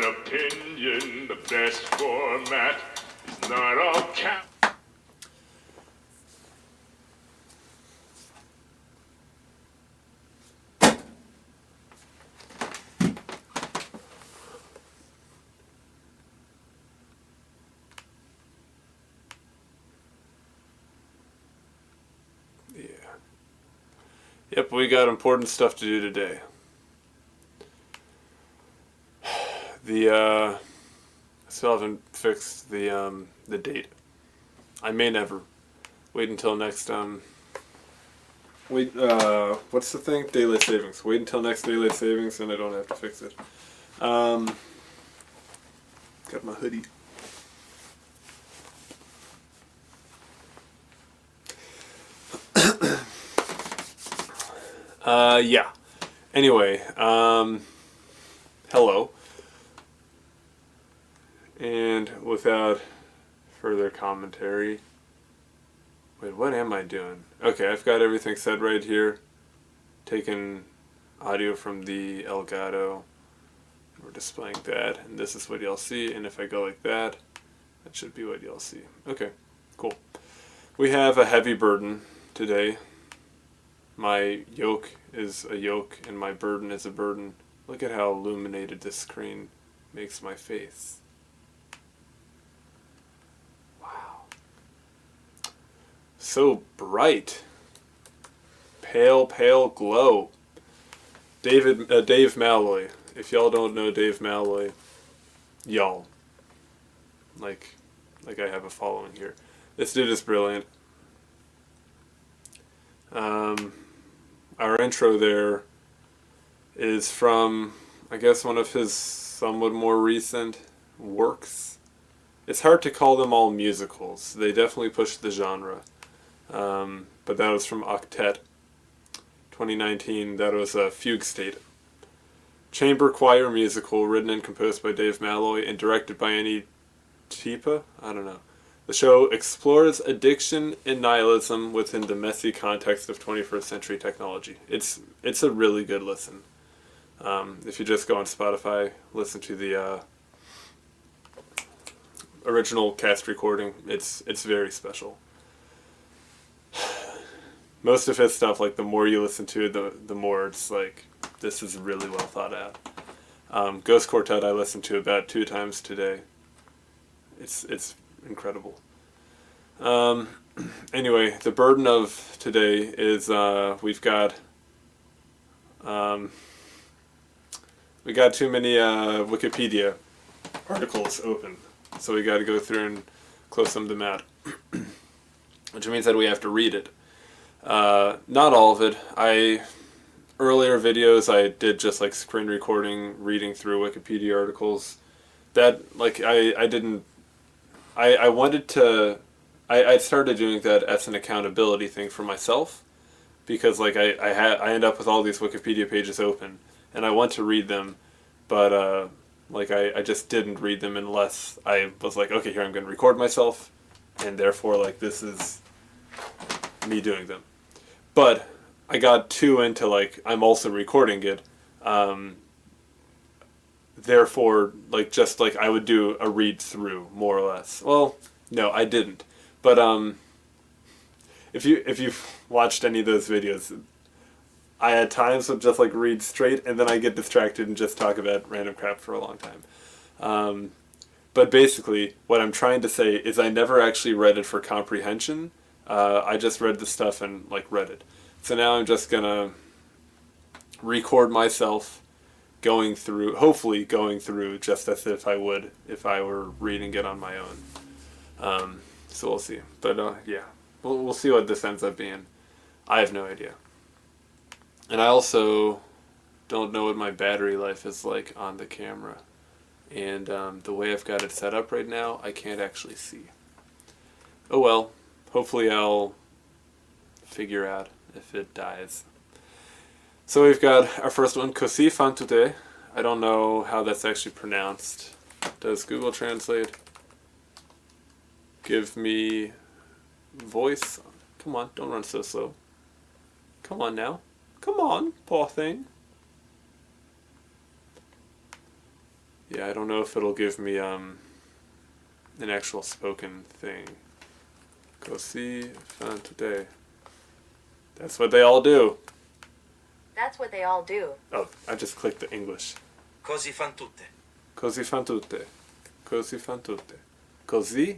opinion, the best format is not all cap. Yep, we got important stuff to do today. I still haven't fixed the date. I may never. Wait until next, what's the thing? Daylight savings. Wait until next daylight savings and I don't have to fix it. Got my hoodie. Yeah. Anyway, hello. And without further commentary, wait, what am I doing? Okay, I've got everything said right here. Taking audio from the Elgato. We're displaying that, and this is what y'all see, and if I go like that, that should be what y'all see. Okay, cool. We have a heavy burden today. My yoke is a yoke, and my burden is a burden. Look at how illuminated this screen makes my face. Wow. So bright. Pale, pale glow. Dave Malloy. If y'all don't know Dave Malloy, y'all. Like I have a following here. This dude is brilliant. Our intro there is from, I guess, one of his somewhat more recent works. It's hard to call them all musicals. They definitely pushed the genre. But that was from Octet, 2019. That was a Fugue State. Chamber choir musical written and composed by Dave Malloy and directed by Annie Tipa? I don't know. The show explores addiction and nihilism within the messy context of 21st century technology. It's a really good listen. If you just go on Spotify, listen to the original cast recording. It's very special. Most of his stuff, like the more you listen to it, the more it's like, this is really well thought out. Ghost Quartet I listened to about 2 times today. It's incredible. Anyway, the burden of today is we got too many Wikipedia articles open, so we got to go through and close some of them out, which means that we have to read it. Not all of it. Earlier videos I did just like screen recording, reading through Wikipedia articles. That, like, I wanted to, I started doing that as an accountability thing for myself, because like I end up with all these Wikipedia pages open, and I want to read them, but like I just didn't read them unless I was like, okay, here I'm going to record myself, and therefore like this is me doing them. But I got too into like, I'm also recording it, therefore, like, just like I would do a read through, more or less. Well, no, I didn't. But if you've watched any of those videos, I at times would just like read straight, and then I get distracted and just talk about random crap for a long time. But basically, what I'm trying to say is I never actually read it for comprehension. I just read the stuff and like read it. So now I'm just gonna record myself hopefully going through just as if I would if I were reading it on my own. So we'll see. But yeah, we'll see what this ends up being. I have no idea. And I also don't know what my battery life is like on the camera. And the way I've got it set up right now, I can't actually see. Oh well, hopefully I'll figure out if it dies. So we've got our first one, Cosi fan tutte. I don't know how that's actually pronounced. Does Google Translate give me voice? Come on, don't run so slow. Come on now. Come on, poor thing. Yeah, I don't know if it'll give me an actual spoken thing. Cosi fan tutte. That's what they all do. That's what they all do. Oh, I just clicked the English. Cosi fan tutte. Cosi fan tutte. Cosi fan tutte. Così,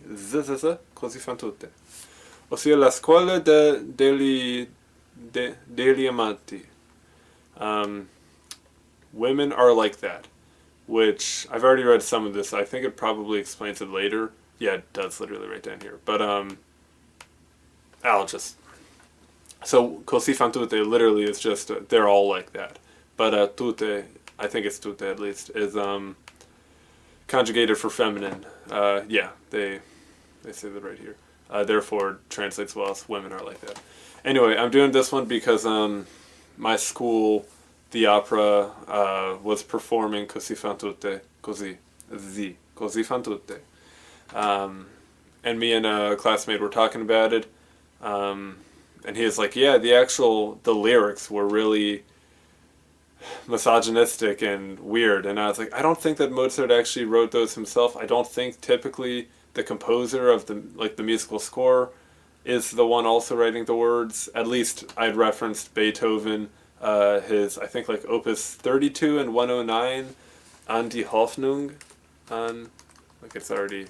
così fan tutte. Ossia la scuola degli amanti. Women are like that. Which, I've already read some of this. I think it probably explains it later. Yeah, it does literally right down here. But, I'll just... So, così fan tutte literally is just, they're all like that. But, tutte, I think it's tutte at least, is, conjugated for feminine. Yeah, they say that right here. Therefore, translates well as women are like that. Anyway, I'm doing this one because, my school, the opera, was performing Così fan tutte, così fan tutte. And me and a classmate were talking about it, and he was like, yeah, the lyrics were really misogynistic and weird. And I was like, I don't think that Mozart actually wrote those himself. I don't think typically the composer of the musical score is the one also writing the words. At least I'd referenced Beethoven, his, I think, like Opus 32 and 109, An die Hoffnung. Like it's already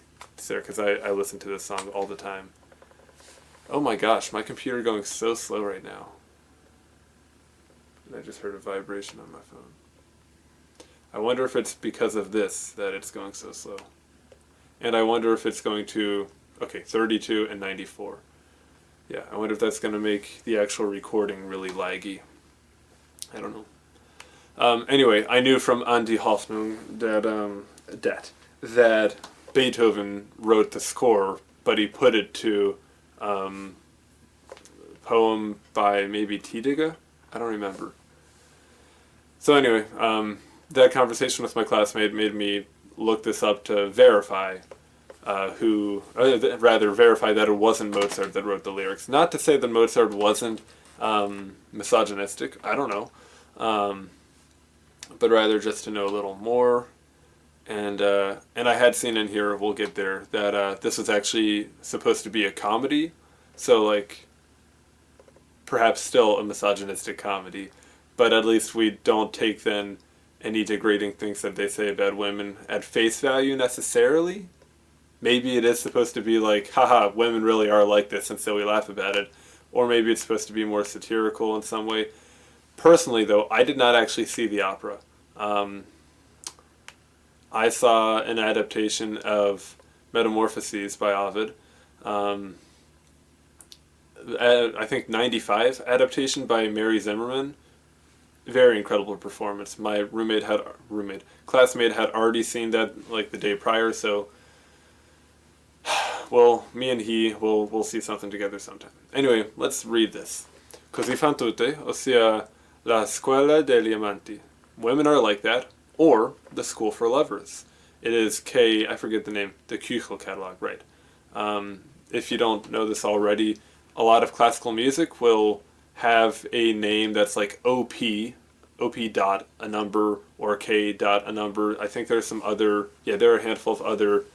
there because I listen to this song all the time. Oh my gosh, my computer going so slow right now. And I just heard a vibration on my phone. I wonder if it's because of this that it's going so slow. And I wonder if it's going to... Okay, 32 and 94. Yeah, I wonder if that's going to make the actual recording really laggy. I don't know. Anyway, I knew from An die Hoffnung that Beethoven wrote the score, but he put it to poem by maybe Tidige? I don't remember. So anyway, that conversation with my classmate made me look this up to verify verify that it wasn't Mozart that wrote the lyrics. Not to say that Mozart wasn't misogynistic, I don't know, but rather just to know a little more. And I had seen in here, we'll get there, that this was actually supposed to be a comedy, so like perhaps still a misogynistic comedy, but at least we don't take then any degrading things that they say about women at face value necessarily. Maybe it is supposed to be like, haha, women really are like this, and so we laugh about it. Or maybe it's supposed to be more satirical in some way. Personally, though, I did not actually see the opera. I saw an adaptation of Metamorphoses by Ovid. I think 95 adaptation by Mary Zimmerman. Very incredible performance. My classmate had already seen that like the day prior, so well, me and we'll see something together sometime. Anyway, let's read this. Così fan tutte, ossia la scuola degli amanti. Women are like that, or the school for lovers. It is I forget the name, the Küchel catalog, right? If you don't know this already, a lot of classical music will have a name that's like OP dot a number, or K dot a number. I think there's some other, there are a handful of other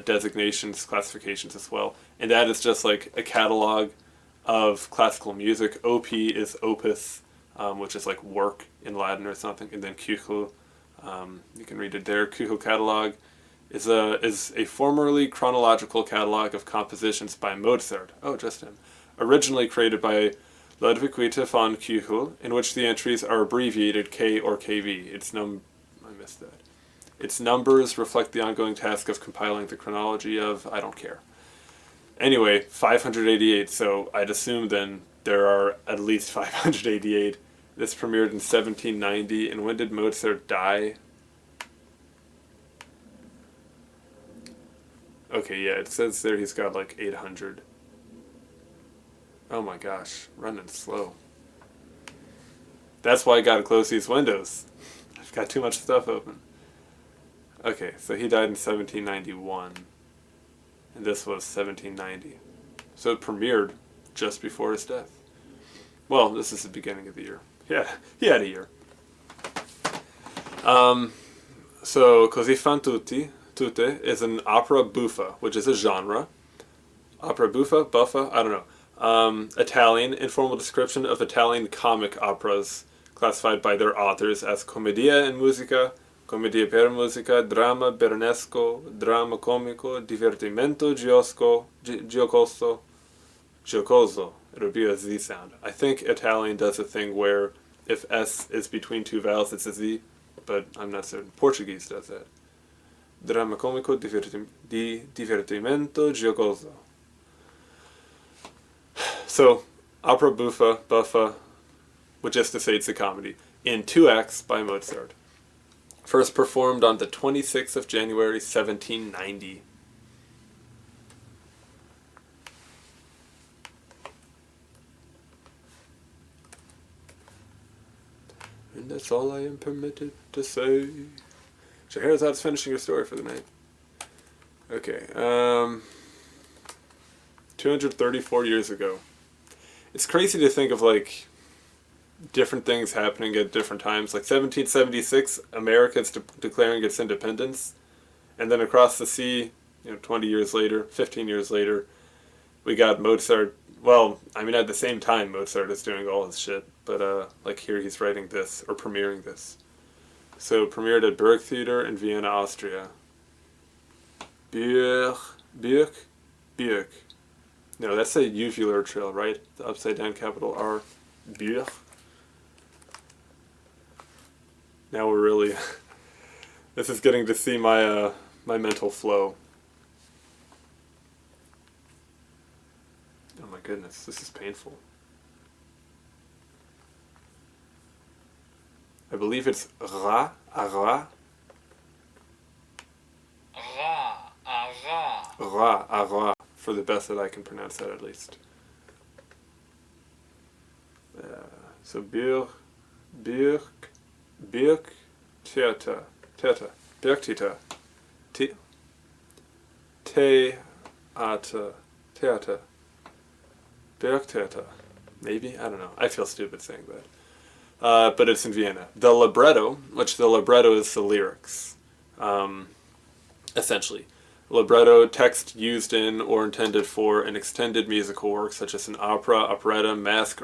designations, classifications as well. And that is just like a catalog of classical music. OP is opus, which is like work in Latin or something, and then Küchel, you can read it there. Küchel catalog is a formerly chronological catalog of compositions by Mozart. Oh, just him. Originally created by Ludwig von Küchel, in which the entries are abbreviated K or KV. I missed that. Its numbers reflect the ongoing task of compiling the chronology of, I don't care. Anyway, 588, so I'd assume then there are at least 588. This premiered in 1790, and when did Mozart die? Okay, yeah, it says there he's got like 800. Oh my gosh, running slow. That's why I gotta close these windows. I've got too much stuff open. Okay, so he died in 1791, and this was 1790. So it premiered just before his death. Well, this is the beginning of the year. Yeah, he had a year. So, Così fan tutte is an opera buffa, which is a genre. Opera buffa, I don't know. Italian, informal description of Italian comic operas, classified by their authors as commedia in musica, commedia per musica, drama bernesco, drama comico, divertimento giocoso. It would be a Z sound. I think Italian does a thing where if S is between two vowels, it's a Z, but I'm not certain. Portuguese does that. Drama comico, divertimento giocoso. So, opera buffa, which is to say it's a comedy, in 2 acts by Mozart. First performed on the 26th of January, 1790. And that's all I am permitted to say. Scheherazade's finishing her story for the night. Okay, 234 years ago. It's crazy to think of, like, different things happening at different times. Like 1776, America's declaring its independence. And then across the sea, 20 years later, 15 years later, we got Mozart. Well, I mean, at the same time, Mozart is doing all his shit. But, like, here he's writing this, or premiering this. So, premiered at Burg Theater in Vienna, Austria. Burg? No, that's a uvular trill, right? The upside down capital R. Burg. Now we're really... this is getting to see my, my mental flow. Oh my goodness, this is painful. I believe it's ra, ara. Ra, ara. For the best that I can pronounce that, at least. So Burg, Theater, Bergtheater, Theater, Bergtheater. Maybe? I don't know. I feel stupid saying that. But it's in Vienna. The libretto, which the libretto is the lyrics, essentially. Libretto, text used in or intended for an extended musical work, such as an opera, operetta, masque,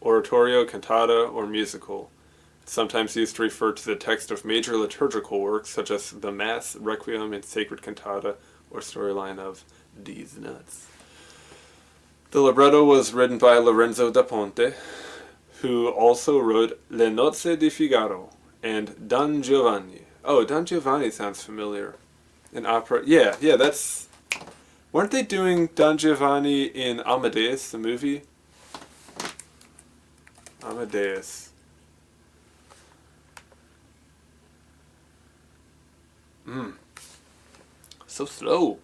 oratorio, cantata, or musical. It's sometimes used to refer to the text of major liturgical works, such as the Mass, Requiem, and Sacred Cantata, or storyline of These Nuts. The libretto was written by Lorenzo da Ponte, who also wrote Le Nozze di Figaro and Don Giovanni. Oh, Don Giovanni sounds familiar. An opera. Yeah, that's... Weren't they doing Don Giovanni in Amadeus, the movie? Amadeus. So slow.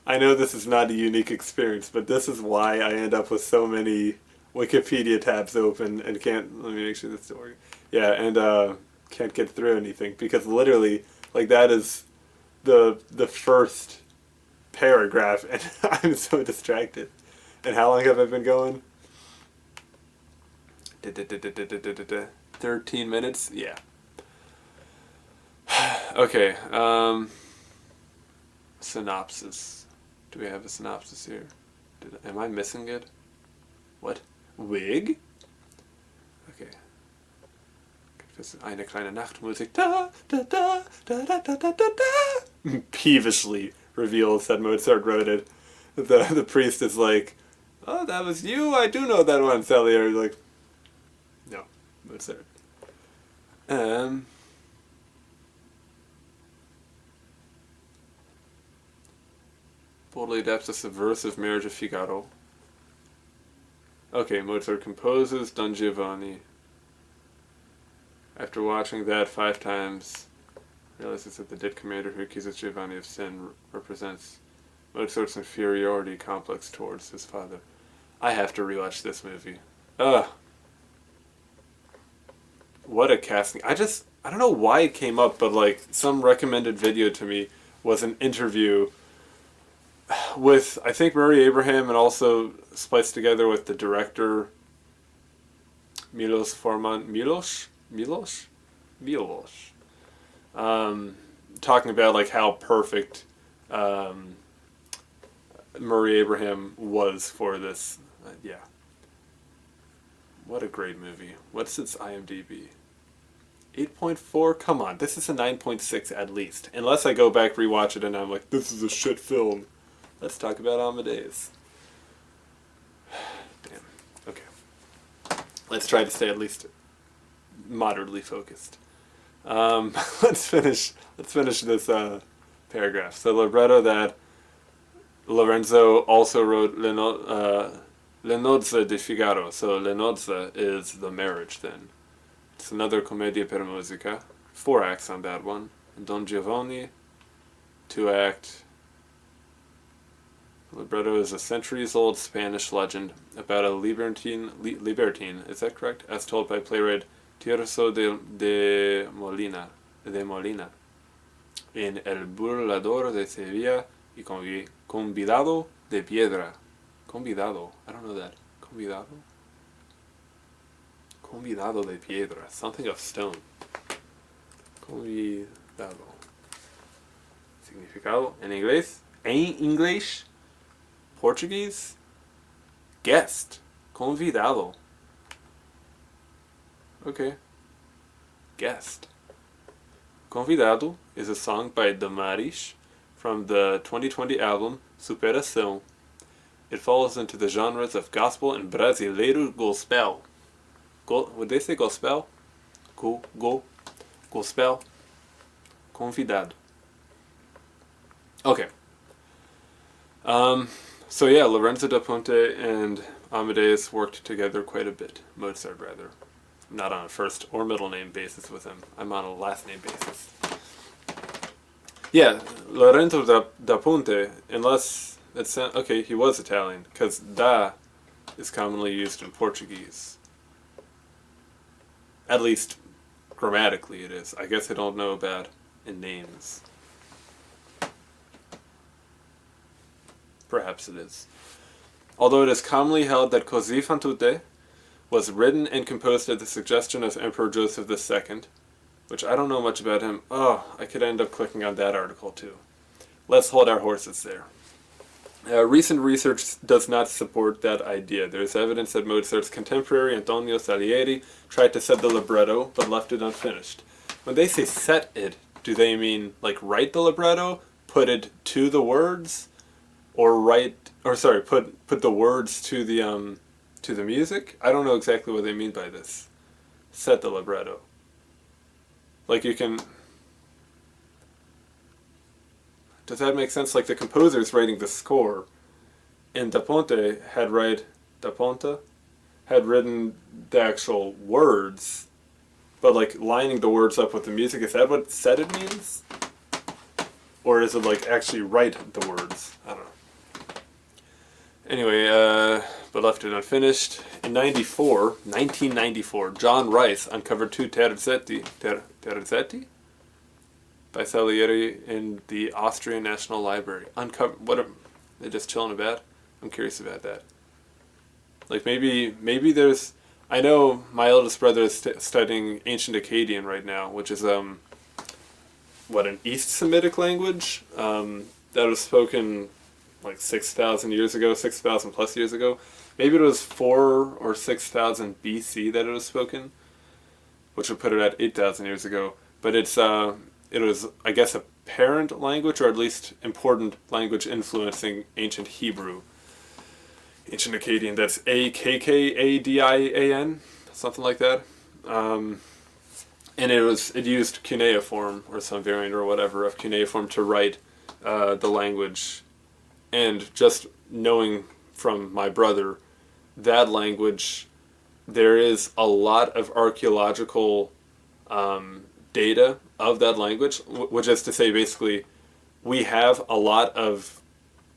I know this is not a unique experience, but this is why I end up with so many Wikipedia tabs open and can't, let me make sure this is working. Yeah, and can't get through anything, because literally, like, that is the first paragraph, and I'm so distracted. And how long have I been going? 13 minutes? Yeah. Okay, synopsis. Do we have a synopsis here? Am I missing it? What? Wig? Okay. Eine kleine Nachtmusik. Da, da, da, da, da, da, da, da. Peevishly reveals that Mozart wrote it. The priest is like, oh, that was you? I do know that one, Salieri. Like, no, Mozart. Boldly adapts the subversive Marriage of Figaro. Okay, Mozart composes Don Giovanni. After watching that 5 times, realizes that the dead commander who accuses Giovanni of sin represents Mozart's inferiority complex towards his father. I have to rewatch this movie. What a casting. I don't know why it came up, but like some recommended video to me was an interview with, I think, Murray Abraham, and also spliced together with the director Milos, talking about like how perfect Murray Abraham was for this. Yeah. What a great movie. What's its IMDb? 8.4? Come on, this is a 9.6 at least. Unless I go back, rewatch it, and I'm like, this is a shit film. Let's talk about Amadeus. Damn. Okay. Let's try to stay at least moderately focused. Let's finish this paragraph. So libretto that Lorenzo also wrote Le Nozze di Figaro. So Le Nozze is the marriage then. It's another commedia per musica. 4 acts on that one. Don Giovanni, 2-act. Libretto is a centuries-old Spanish legend about a libertine, is that correct? As told by playwright Tirso de Molina, in El Burlador de Sevilla y Convidado de Piedra. Convidado, I don't know that. Convidado? Convidado de Piedra, something of stone. Convidado. Significado en inglés? En English? Portuguese? Guest. Convidado. Okay. Guest. Convidado is a song by Damaris from the 2020 album Superação. It falls into the genres of gospel and brasileiro gospel. Would they say gospel? Gospel. Convidado. Okay. So yeah, Lorenzo da Ponte and Amadeus worked together quite a bit. Mozart, rather. I'm not on a first or middle name basis with him. I'm on a last name basis. Yeah, Lorenzo da Ponte, unless it's... Okay, he was Italian, because da is commonly used in Portuguese. At least, grammatically it is. I guess I don't know about in names. Perhaps it is. Although it is commonly held that Cosi fan tutte was written and composed at the suggestion of Emperor Joseph II, which I don't know much about him. Oh, I could end up clicking on that article too. Let's hold our horses there. Recent research does not support that idea. There is evidence that Mozart's contemporary Antonio Salieri tried to set the libretto, but left it unfinished. When they say set it, do they mean like write the libretto, put it to the words, or put the words to the music? I don't know exactly what they mean by this. Set the libretto. Like you can... Does that make sense? Like the composer's writing the score, and Da Ponte had written the actual words, but like lining the words up with the music. Is that what set it means? Or is it like actually write the words? I don't know. Anyway, but left it unfinished. In 1994, John Rice uncovered 2 terzetti by Salieri in the Austrian National Library. What are they just chilling about? I'm curious about that. Like maybe there's... I know my eldest brother is studying Ancient Akkadian right now, which is an East Semitic language that was spoken like 6,000 years ago, 6,000 plus years ago. Maybe it was 4 or 6,000 BC that it was spoken, which would put it at 8,000 years ago. But it was, I guess, a parent language, or at least important language influencing ancient Hebrew. Ancient Akkadian, that's Akkadian, something like that. And it used cuneiform, or some variant or whatever of cuneiform to write the language. And just knowing from my brother, that language, there is a lot of archaeological data of that language, which is to say basically we have a lot of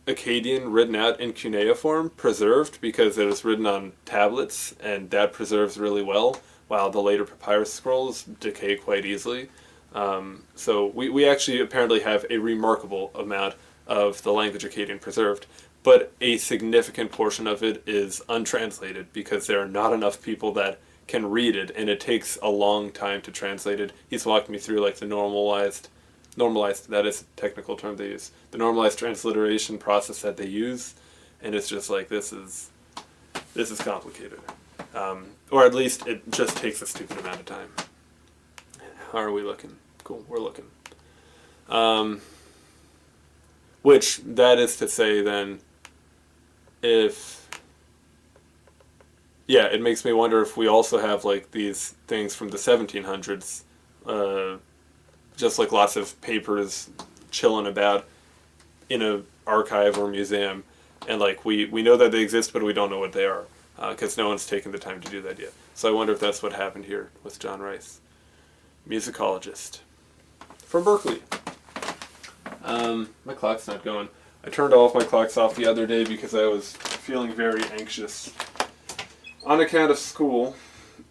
Akkadian written out in cuneiform preserved because it was written on tablets and that preserves really well, while the later papyrus scrolls decay quite easily. So we actually apparently have a remarkable amount of the language Akkadian preserved, but a significant portion of it is untranslated because there are not enough people that can read it, and it takes a long time to translate it. He's walked me through like the normalized, that is a technical term they use, the normalized transliteration process that they use, and it's just like, this is complicated. Or at least it just takes a stupid amount of time. How are we looking? Cool, we're looking. Which, that is to say then, it makes me wonder if we also have like these things from the 1700s, just like lots of papers chilling about in a archive or museum, and like we know that they exist, but we don't know what they are, because no one's taken the time to do that yet. So I wonder if that's what happened here with John Rice, musicologist from Berkeley. My clock's not going. I turned all of my clocks off the other day because I was feeling very anxious on account of school,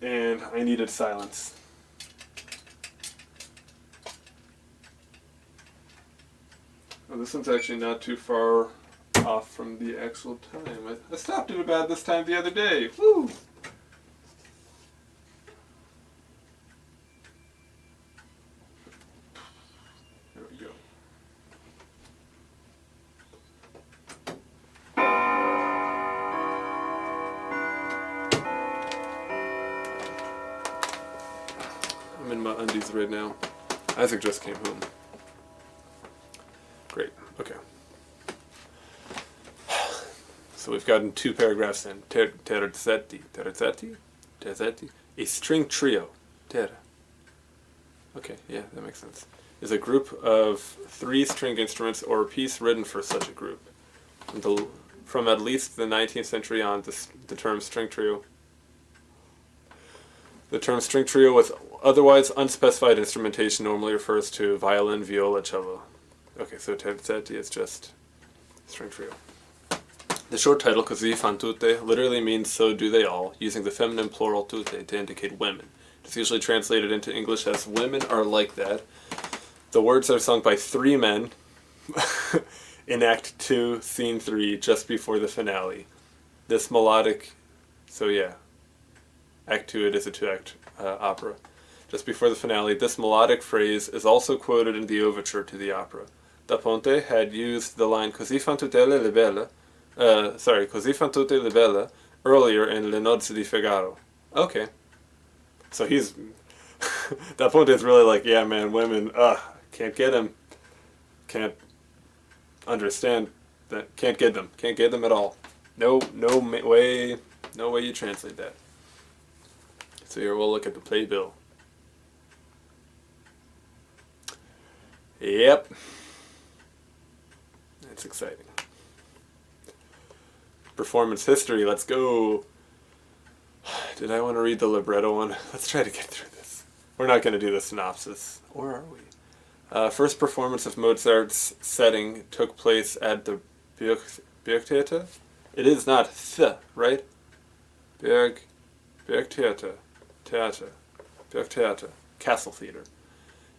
and I needed silence. Oh, this one's actually not too far off from the actual time. I stopped at about this time the other day. Woo! There we go. I'm in my undies right now. Isaac just came home. Great, okay. So we've gotten 2 paragraphs in. Terzetti. A string trio. Terra. Okay, yeah, that makes sense. Is a group of 3 string instruments or a piece written for such a group. From at least the 19th century on, the term string trio. The term string trio with otherwise unspecified instrumentation normally refers to violin, viola, cello. Okay, so terzetti is just string trio. The short title, Cosi fan tutte, literally means so do they all, using the feminine plural tutte to indicate women. It's usually translated into English as women are like that. The words are sung by 3 men in Act 2, Scene 3, just before the finale. This melodic, so yeah, Act 2, it is a 2-act opera. Just before the finale, this melodic phrase is also quoted in the overture to the opera. Da Ponte had used the line Così fan tutte le belle, Così fan tutte le belle earlier in Le Nozze di Figaro. Okay. So he's... Da Ponte is really like, yeah man, women, can't get them. Can't understand that. Can't get them. Can't get them at all. No way you translate that. So here we'll look at the playbill. Yep. That's exciting. Performance history, let's go. Did I want to read the libretto one? Let's try to get through this. We're not going to do the synopsis. Or are we? First performance of Mozart's setting took place at the Burgtheater? It is not th, right? Burgtheater. Burgtheater. Castle Theater.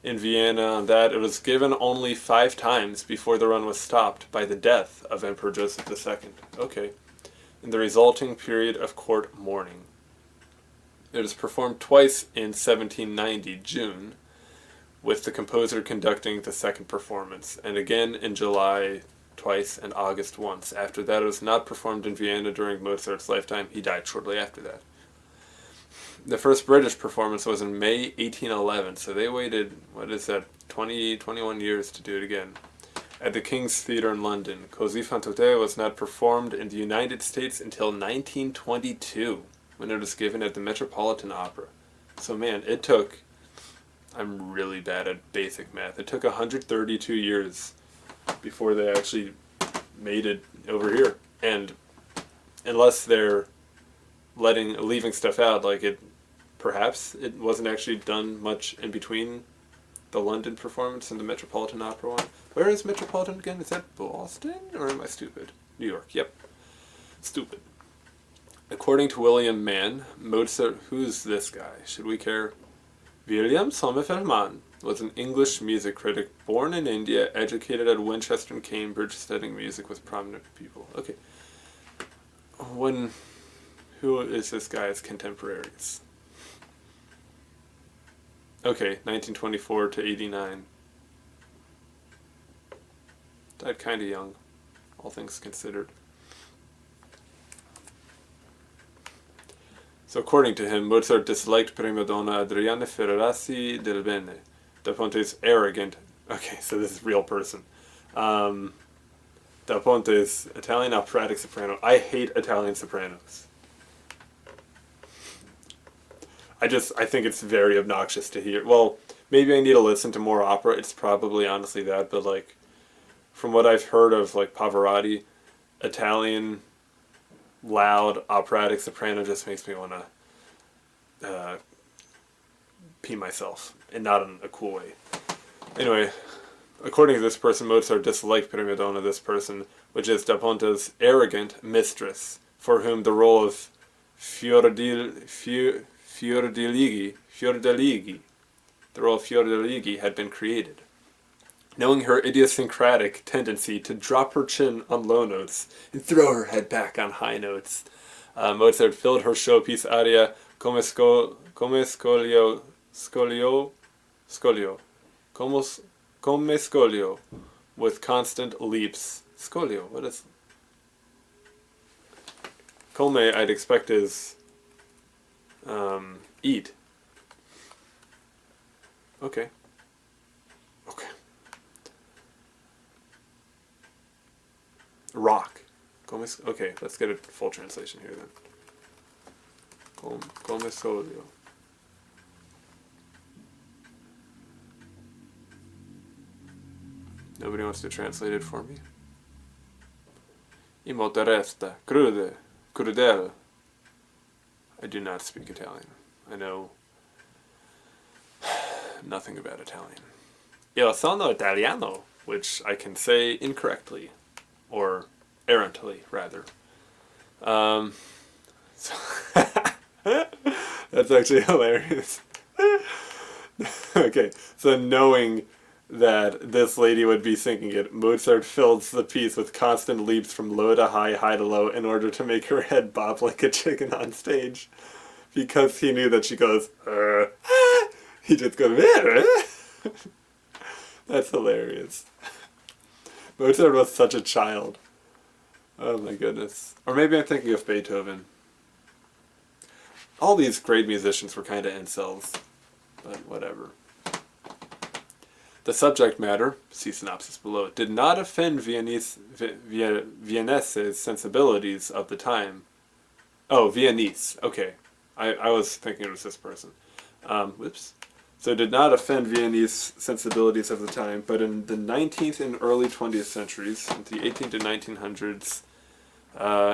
In Vienna, on that, it was given only 5 times before the run was stopped by the death of Emperor Joseph II. Okay. In the resulting period of court mourning. It was performed twice in 1790, June, with the composer conducting the second performance, and again in July twice and August once. After that, it was not performed in Vienna during Mozart's lifetime. He died shortly after that. The first British performance was in May 1811, so they waited, 21 years to do it again. At the King's Theatre in London. Così fan tutte was not performed in the United States until 1922, when it was given at the Metropolitan Opera. So man, it took, I'm really bad at basic math, it took 132 years before they actually made it over here. And unless they're leaving stuff out, like perhaps it wasn't actually done much in between the London performance and the Metropolitan Opera one. Where is Metropolitan again? Is that Boston? Or am I stupid? New York, yep. Stupid. According to William Mann, Mozart, who's this guy? Should we care? William Sommerfeld Mann was an English music critic born in India, educated at Winchester and Cambridge, studying music with prominent people. Okay. Who is this guy's contemporaries? Okay, 1924 to 89. Died kind of young, all things considered. So according to him, Mozart disliked prima donna Adriana Ferrazzi del Bene, Da Ponte's arrogant... Okay, so this is a real person. Da Ponte's Italian operatic soprano. I hate Italian sopranos. I think it's very obnoxious to hear. Well, maybe I need to listen to more opera. It's probably honestly that, but like, from what I've heard of like Pavarotti, Italian loud operatic soprano just makes me want to pee myself, and not in a cool way. Anyway, according to this person, Mozart disliked prima donna, this person, which is Da Ponte's arrogant mistress, for whom the role of Fiordiligi, the role of Fiordiligi had been created. Knowing her idiosyncratic tendency to drop her chin on low notes and throw her head back on high notes, Mozart filled her showpiece aria Come scolio with constant leaps. Scolio, what is... Come, I'd expect is eat. Okay. Okay. Rock. Okay, let's get a full translation here then. Come scolio. Nobody wants to translate it for me? I molto resta, crude, crudele. I do not speak Italian. I know nothing about Italian. Io sono italiano, which I can say incorrectly, or errantly, rather. So that's actually hilarious. Okay, so knowing that this lady would be singing it, Mozart fills the piece with constant leaps from low to high, high to low, in order to make her head bob like a chicken on stage. Because he knew that she goes, he just goes, That's hilarious. Mozart was such a child. Oh my goodness. Or maybe I'm thinking of Beethoven. All these great musicians were kind of incels, but whatever. The subject matter, see synopsis below, did not offend Viennese's sensibilities of the time. Oh, Viennese. Okay. I was thinking it was this person. Whoops. So it did not offend Viennese sensibilities of the time, but in the 19th and early 20th centuries, in the 18 to 1900s,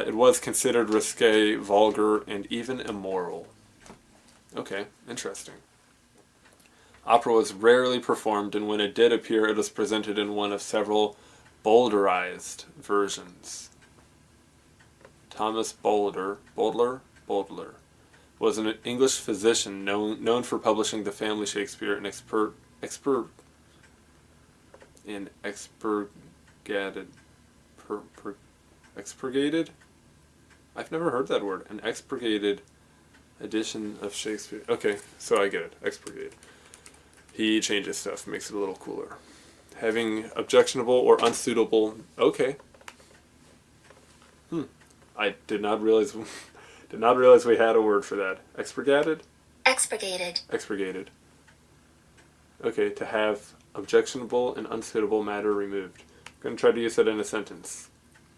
it was considered risque, vulgar, and even immoral. Okay, interesting. Opera was rarely performed, and when it did appear, it was presented in one of several Bowdlerized versions. Thomas Bowdler was an English physician known for publishing the family Shakespeare and expurgated? I've never heard that word. An expurgated edition of Shakespeare. Okay, so I get it. Expurgated. He changes stuff, makes it a little cooler. Having objectionable or unsuitable... Okay. I did not realize we had a word for that. Expurgated? Expurgated. Expurgated. Okay, to have objectionable and unsuitable matter removed. I'm going to try to use that in a sentence.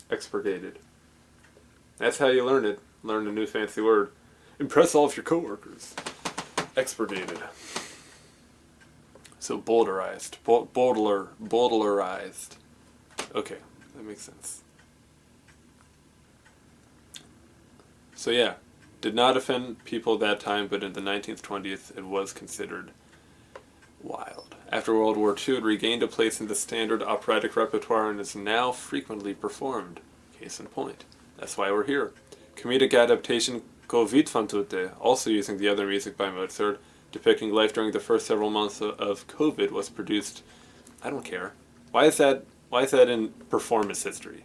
Expurgated. That's how you learn it. Learn a new fancy word. Impress all of your coworkers. Expurgated. So Bowdlerized. Bowdlerized. Okay, that makes sense. So yeah, did not offend people at that time, but in the 19th, 20th, it was considered wild. After World War II, it regained a place in the standard operatic repertoire and is now frequently performed. Case in point. That's why we're here. Comedic adaptation Ovid tutte, also using the other music by Mozart, depicting life during the first several months of COVID, was produced. I don't care. Why is that in performance history?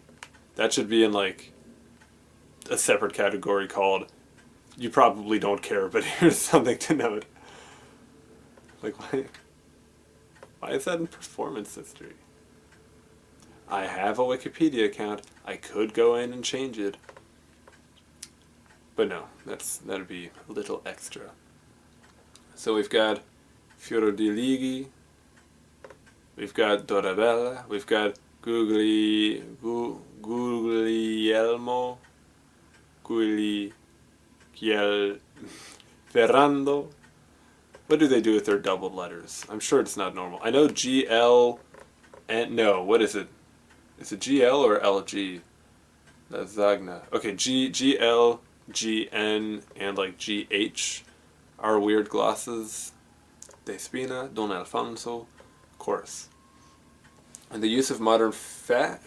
That should be in like a separate category called you probably don't care, but here's something to note. Like, why is that in performance history? I have a Wikipedia account. I could go in and change it. But no, that'd be a little extra. So we've got Fiore di Ligi, we've got Dorabella, we've got Guglielmo, Ferrando. What do they do with their doubled letters? I'm sure it's not normal. I know GL and no, what is it? Is it GL or LG? That's Zagna. Okay, GL, GN, and like GH are weird glosses. Despina, Don Alfonso, chorus. And the use of modern Fach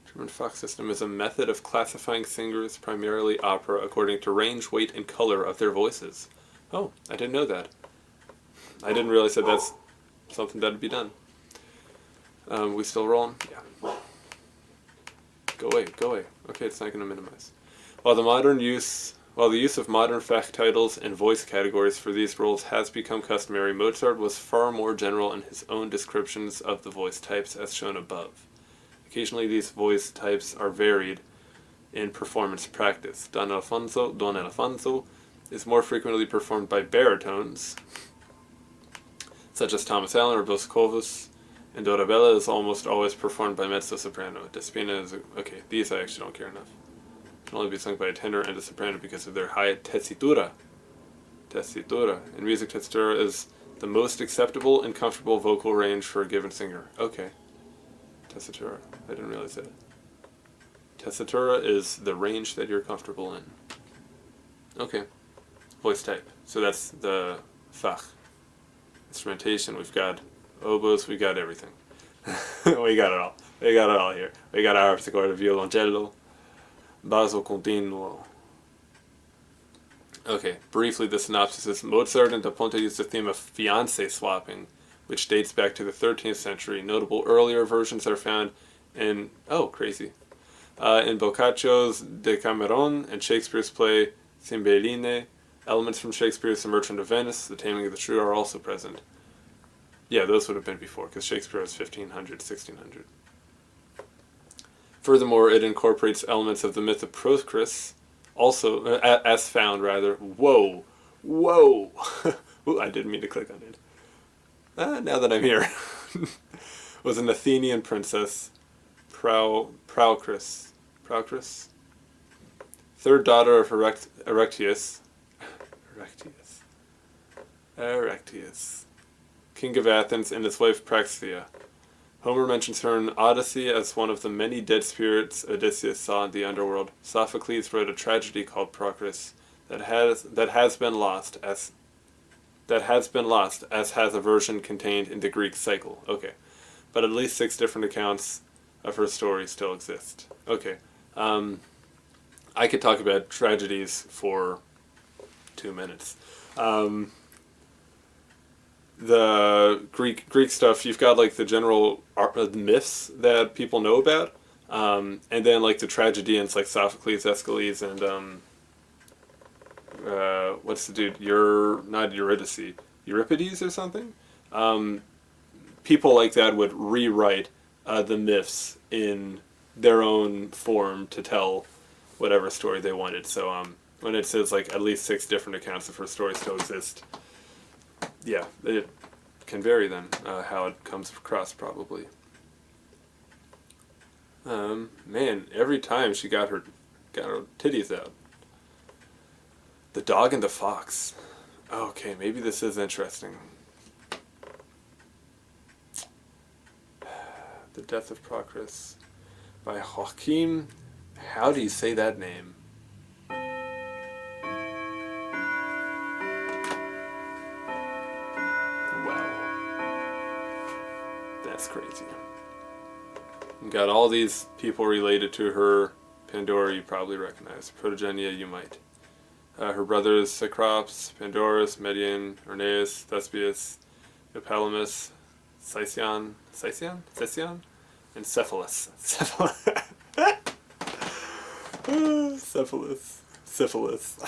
German Fach system is a method of classifying singers, primarily opera, according to range, weight, and color of their voices. Oh, I didn't know that. I didn't realize that that's something that'd be done. We still rolling? Yeah. Go away. Okay, it's not going to minimize. While the use of modern Fach titles and voice categories for these roles has become customary, Mozart was far more general in his own descriptions of the voice types as shown above. Occasionally these voice types are varied in performance practice. Don Alfonso is more frequently performed by baritones, such as Thomas Allen or Boscovus, and Dorabella is almost always performed by mezzo-soprano. Despina is... okay, these I actually don't care enough. Can only be sung by a tenor and a soprano because of their high tessitura. In music, tessitura is the most acceptable and comfortable vocal range for a given singer. Okay. Tessitura. I didn't realize that. Tessitura is the range that you're comfortable in. Okay. Voice type. So that's the Fach. Instrumentation, we've got oboes, we got everything. We got it all. We got it all here. We got harpsichord, violoncello, basso continuo. Okay, briefly the synopsis is Mozart and Da Ponte used the theme of fiancé swapping, which dates back to the 13th century. Notable earlier versions are found in, in Boccaccio's Decameron and Shakespeare's play Cymbeline. Elements from Shakespeare's The Merchant of Venice, The Taming of the Shrew are also present. Yeah, those would have been before, because Shakespeare was 1500, 1600. Furthermore, it incorporates elements of the myth of Procris, also, as found, rather. Whoa! Ooh, I didn't mean to click on it. Now that I'm here. Was an Athenian princess, Procris. Third daughter of Erechtheus, king of Athens, and his wife Praxithea. Homer mentions her in Odyssey as one of the many dead spirits Odysseus saw in the underworld. Sophocles wrote a tragedy called Procris that has been lost, as has a version contained in the Greek cycle. Okay, but at least 6 different accounts of her story still exist. Okay, I could talk about tragedies for 2 minutes. The Greek stuff, you've got like the general myths that people know about, and then like the tragedians like Sophocles, Aeschylus, and what's the dude? Euripides or something. People like that would rewrite the myths in their own form to tell whatever story they wanted. So when it says like at least 6 different accounts of her story still exist, yeah, it can vary then how it comes across probably. Man, every time she got her titties out. The Dog and the Fox. Okay, maybe this is interesting. The Death of Procris by Joachim. How do you say that name? That's crazy. You got all these people related to her. Pandora you probably recognize. Protogenia you might. Her brothers Cecrops, Pandorus, Median, Orneus, Thespius, Epalamus, Sicyon, and Cephalus. Syphilis.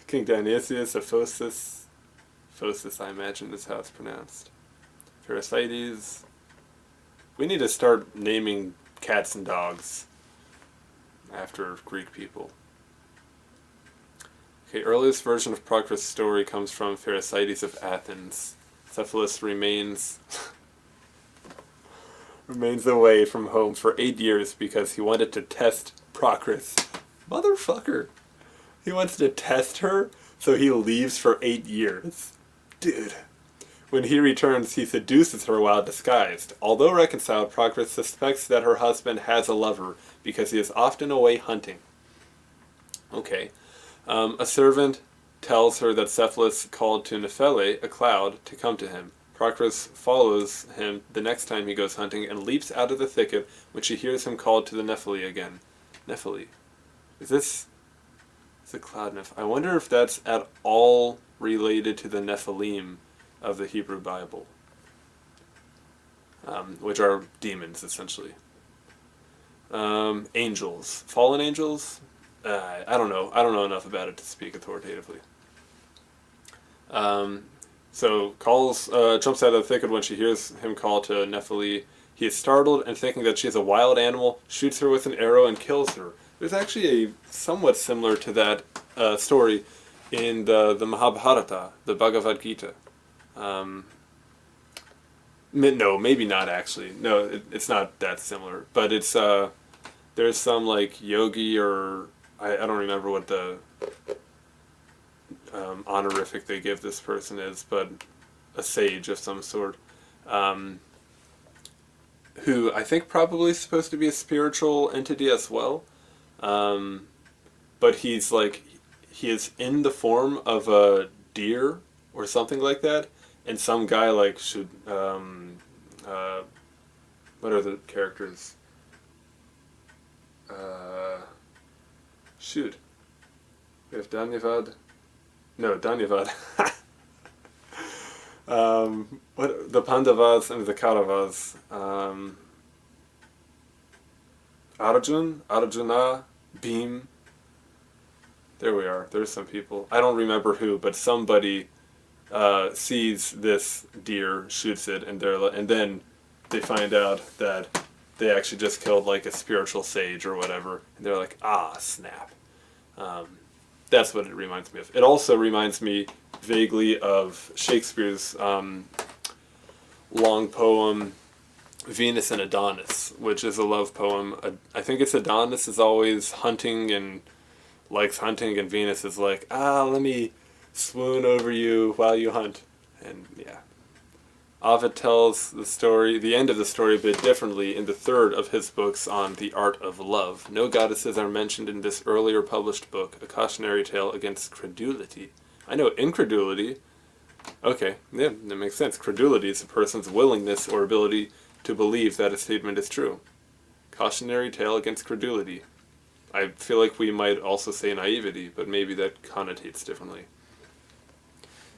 King Dionysius of Phocis, I imagine is how it's pronounced. Pherecydes. We need to start naming cats and dogs after Greek people. Okay, earliest version of Procris' story comes from Pherecydes of Athens. Cephalus remains away from home for 8 years because he wanted to test Procris. Motherfucker! He wants to test her, so he leaves for 8 years. Dude. When he returns, he seduces her while disguised. Although reconciled, Procris suspects that her husband has a lover because he is often away hunting. Okay. A servant tells her that Cephalus called to Nephele, a cloud, to come to him. Procris follows him the next time he goes hunting and leaps out of the thicket when she hears him called to the Nephele again. Nephele. Is this... It's a cloud nymph. I wonder if that's at all related to the Nephilim of the Hebrew Bible. Which are demons, essentially. Angels. Fallen angels? I don't know. I don't know enough about it to speak authoritatively. So jumps out of the thicket when she hears him call to Nephele. He is startled and thinking that she is a wild animal, shoots her with an arrow and kills her. There's actually a somewhat similar to that story in the Mahabharata, the Bhagavad Gita. No, maybe not actually. No, it's not that similar. But it's there's some like yogi or I don't remember what the honorific they give this person is, but a sage of some sort, who I think probably is supposed to be a spiritual entity as well, but he is in the form of a deer or something like that, and some guy like should what are the characters? Shoot. We have Danyavad. No, Danyavad. What the Pandavas and the Kauravas. Arjuna, Bhim. There we are. There's some people. I don't remember who, but somebody sees this deer, shoots it, and then they find out that they actually just killed like a spiritual sage or whatever, and they're like, ah, snap. That's what it reminds me of. It also reminds me vaguely of Shakespeare's long poem Venus and Adonis, which is a love poem. I think it's Adonis is always hunting and likes hunting, and Venus is like, let me swoon over you while you hunt. And yeah. Ovid tells the end of the story a bit differently in the third of his books on the art of love. No goddesses are mentioned in this earlier published book, a cautionary tale against credulity. I know incredulity. Okay, yeah, that makes sense. Credulity is a person's willingness or ability to believe that a statement is true. Cautionary tale against credulity. I feel like we might also say naivety, but maybe that connotates differently.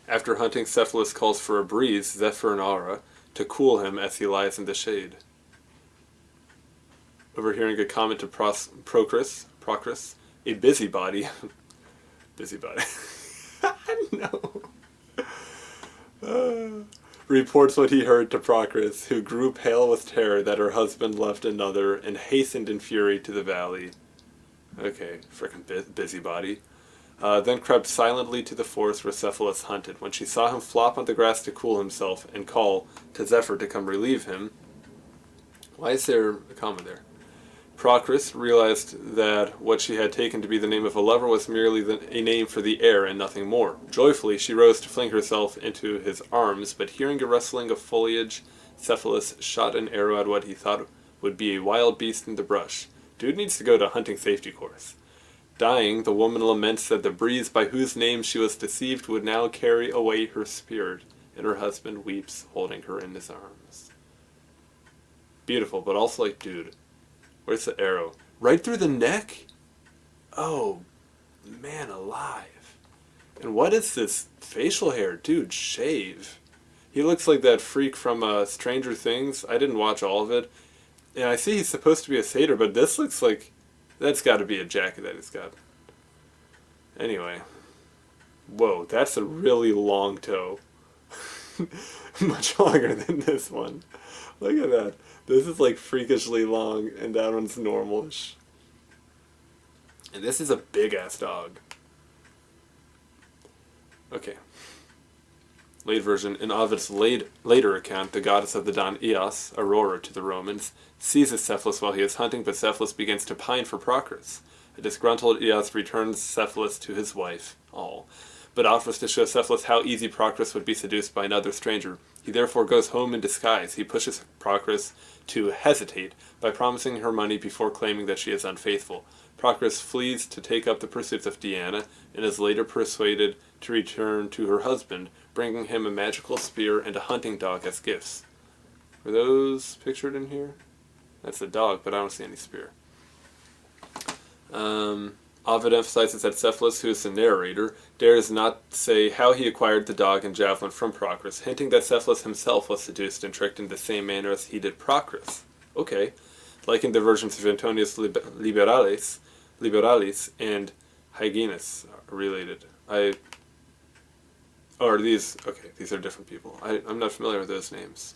After hunting, Cephalus calls for a breeze, Zephyr and Aura, to cool him as he lies in the shade. Overhearing a comment to Procris, a busybody. Busybody. No. Reports what he heard to Procris, who grew pale with terror that her husband loved another and hastened in fury to the valley. Okay, frickin' busybody. Then crept silently to the forest where Cephalus hunted. When she saw him flop on the grass to cool himself and call to Zephyr to come relieve him... Why is there a comma there? Procris realized that what she had taken to be the name of a lover was merely a name for the air and nothing more. Joyfully, she rose to fling herself into his arms, but hearing a rustling of foliage, Cephalus shot an arrow at what he thought would be a wild beast in the brush. Dude needs to go to hunting safety course. Dying, the woman laments that the breeze by whose name she was deceived would now carry away her spirit, and her husband weeps, holding her in his arms. Beautiful, but also like, dude, where's the arrow? Right through the neck? Oh, man alive. And what is this facial hair? Dude, shave. He looks like that freak from Stranger Things. I didn't watch all of it. And I see he's supposed to be a satyr, but this looks like... That's got to be a jacket that he's got. Anyway. Whoa, that's a really long toe. Much longer than this one. Look at that. This is like freakishly long, and that one's normalish. And this is a big-ass dog. Okay. Late version. In Ovid's later account, the goddess of the dawn, Eos, Aurora to the Romans, seizes Cephalus while he is hunting, but Cephalus begins to pine for Procris. A disgruntled Eos returns Cephalus to his wife, but offers to show Cephalus how easy Procris would be seduced by another stranger. He therefore goes home in disguise. He pushes Procris to hesitate by promising her money before claiming that she is unfaithful. Procris flees to take up the pursuits of Diana, and is later persuaded to return to her husband, bringing him a magical spear and a hunting dog as gifts. Are those pictured in here? That's a dog, but I don't see any spear. Ovid emphasizes that Cephalus, who is the narrator, dares not say how he acquired the dog and javelin from Procris, hinting that Cephalus himself was seduced and tricked in the same manner as he did Procris. Okay. Like in the versions of Antonius Liberalis and Hyginus are related. These are different people. I'm not familiar with those names.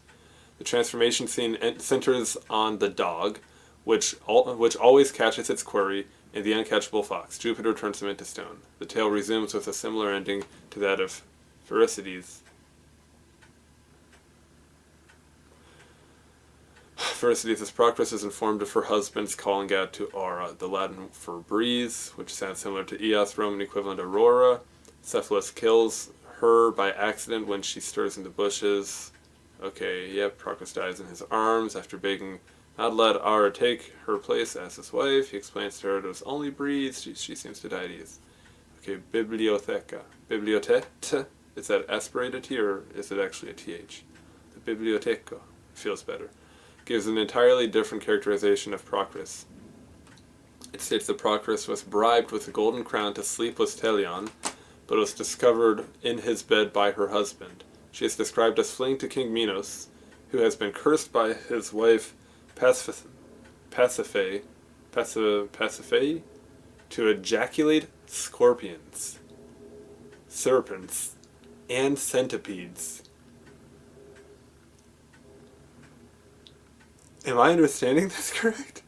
The transformation scene centers on the dog, which always catches its quarry, and the uncatchable fox. Jupiter turns him into stone. The tale resumes with a similar ending to that of Pherecydes. Pherecydes, as Procris is informed of her husband's calling out to Aura, the Latin for breeze, which sounds similar to Eos, Roman equivalent Aurora. Cephalus kills her by accident when she stirs in the bushes. Okay, yep, Procris dies in his arms after begging not let Aura take her place as his wife. He explains to her it was only breeze. She seems to die at ease. Okay, biblioteca. Bibliotete? Is that aspirated T or is it actually a TH? The biblioteco feels better. Gives an entirely different characterization of Procris. It states that Procris was bribed with a golden crown to sleep with Teleon, but was discovered in his bed by her husband. She is described as fleeing to King Minos, who has been cursed by his wife Pasiphae to ejaculate scorpions, serpents, and centipedes. Am I understanding this correct?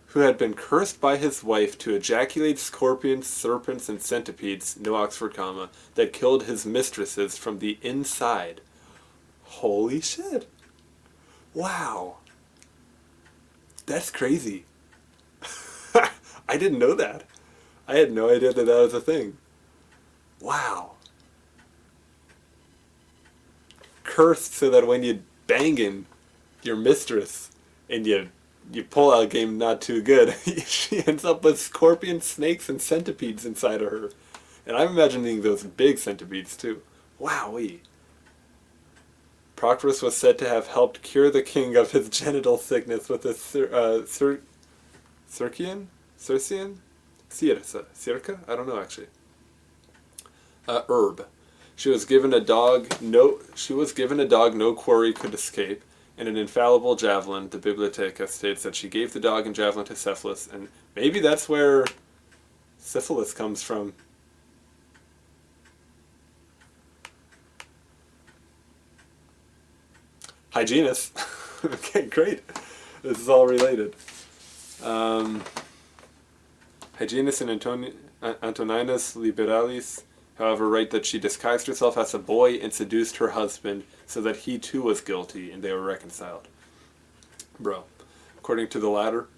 Who had been cursed by his wife to ejaculate scorpions, serpents, and centipedes, no Oxford comma, that killed his mistresses from the inside. Holy shit. Wow. That's crazy. I didn't know that. I had no idea that was a thing. Wow. Cursed so that when you banging your mistress and you pull out game not too good, she ends up with scorpions, snakes, and centipedes inside of her. And I'm imagining those big centipedes too. Wowee. Procris was said to have helped cure the king of his genital sickness with a circa? I don't know actually. Herb. She was given a dog no quarry could escape, and an infallible javelin. The Biblioteca states that she gave the dog and javelin to Cephalus, and maybe that's where syphilis comes from. Hyginus. Okay, great. This is all related. Hyginus and Antoninus Liberalis, however, write that she disguised herself as a boy and seduced her husband so that he too was guilty and they were reconciled. Bro. According to the latter,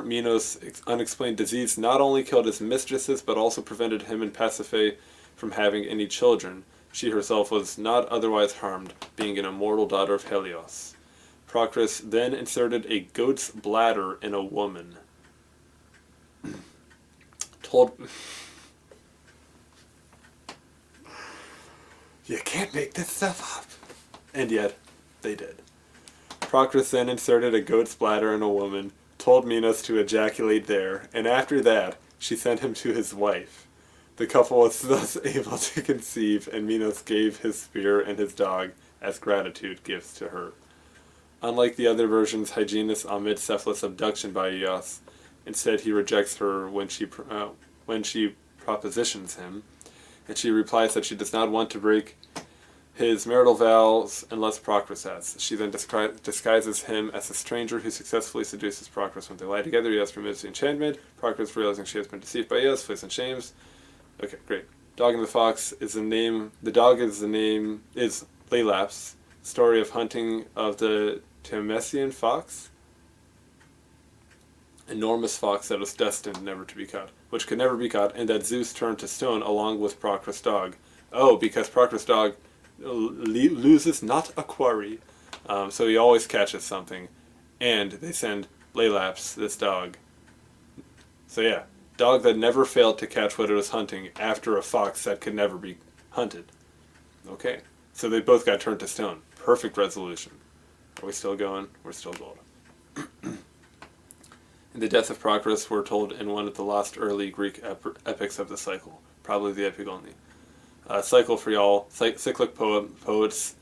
Minos' unexplained disease not only killed his mistresses but also prevented him and Pasiphae from having any children. She herself was not otherwise harmed, being an immortal daughter of Helios. Procris then inserted a goat's bladder in a woman. You can't make this stuff up. And yet, they did. Procris then inserted a goat's bladder in a woman, told Minos to ejaculate there, and after that, she sent him to his wife. The couple was thus able to conceive, and Minos gave his spear and his dog as gratitude gifts to her. Unlike the other versions, Hyginus omits Cephalus' abduction by Eos, Instead, he rejects her when she propositions him, and she replies that she does not want to break his marital vows unless Procris asks. She then disguises him as a stranger who successfully seduces Procris. When they lie together, Eos removes the enchantment. Procris, realizing she has been deceived by Eos, flees in shames. Okay, great. Dog and the Fox is the name. The dog is Lelaps, story of hunting of the Temesian fox. Enormous fox that was destined never to be caught, which could never be caught, and that Zeus turned to stone along with Procris' dog. Oh, because Procris' dog loses not a quarry, so he always catches something, and they send Lelaps, this dog. So yeah, dog that never failed to catch what it was hunting after a fox that could never be hunted. Okay, so they both got turned to stone. Perfect resolution. Are we still going? We're still gold. The death of Procris we're told in one of the last early Greek epics of the cycle, probably the Epigoni. Cycle for y'all, cyclic poets,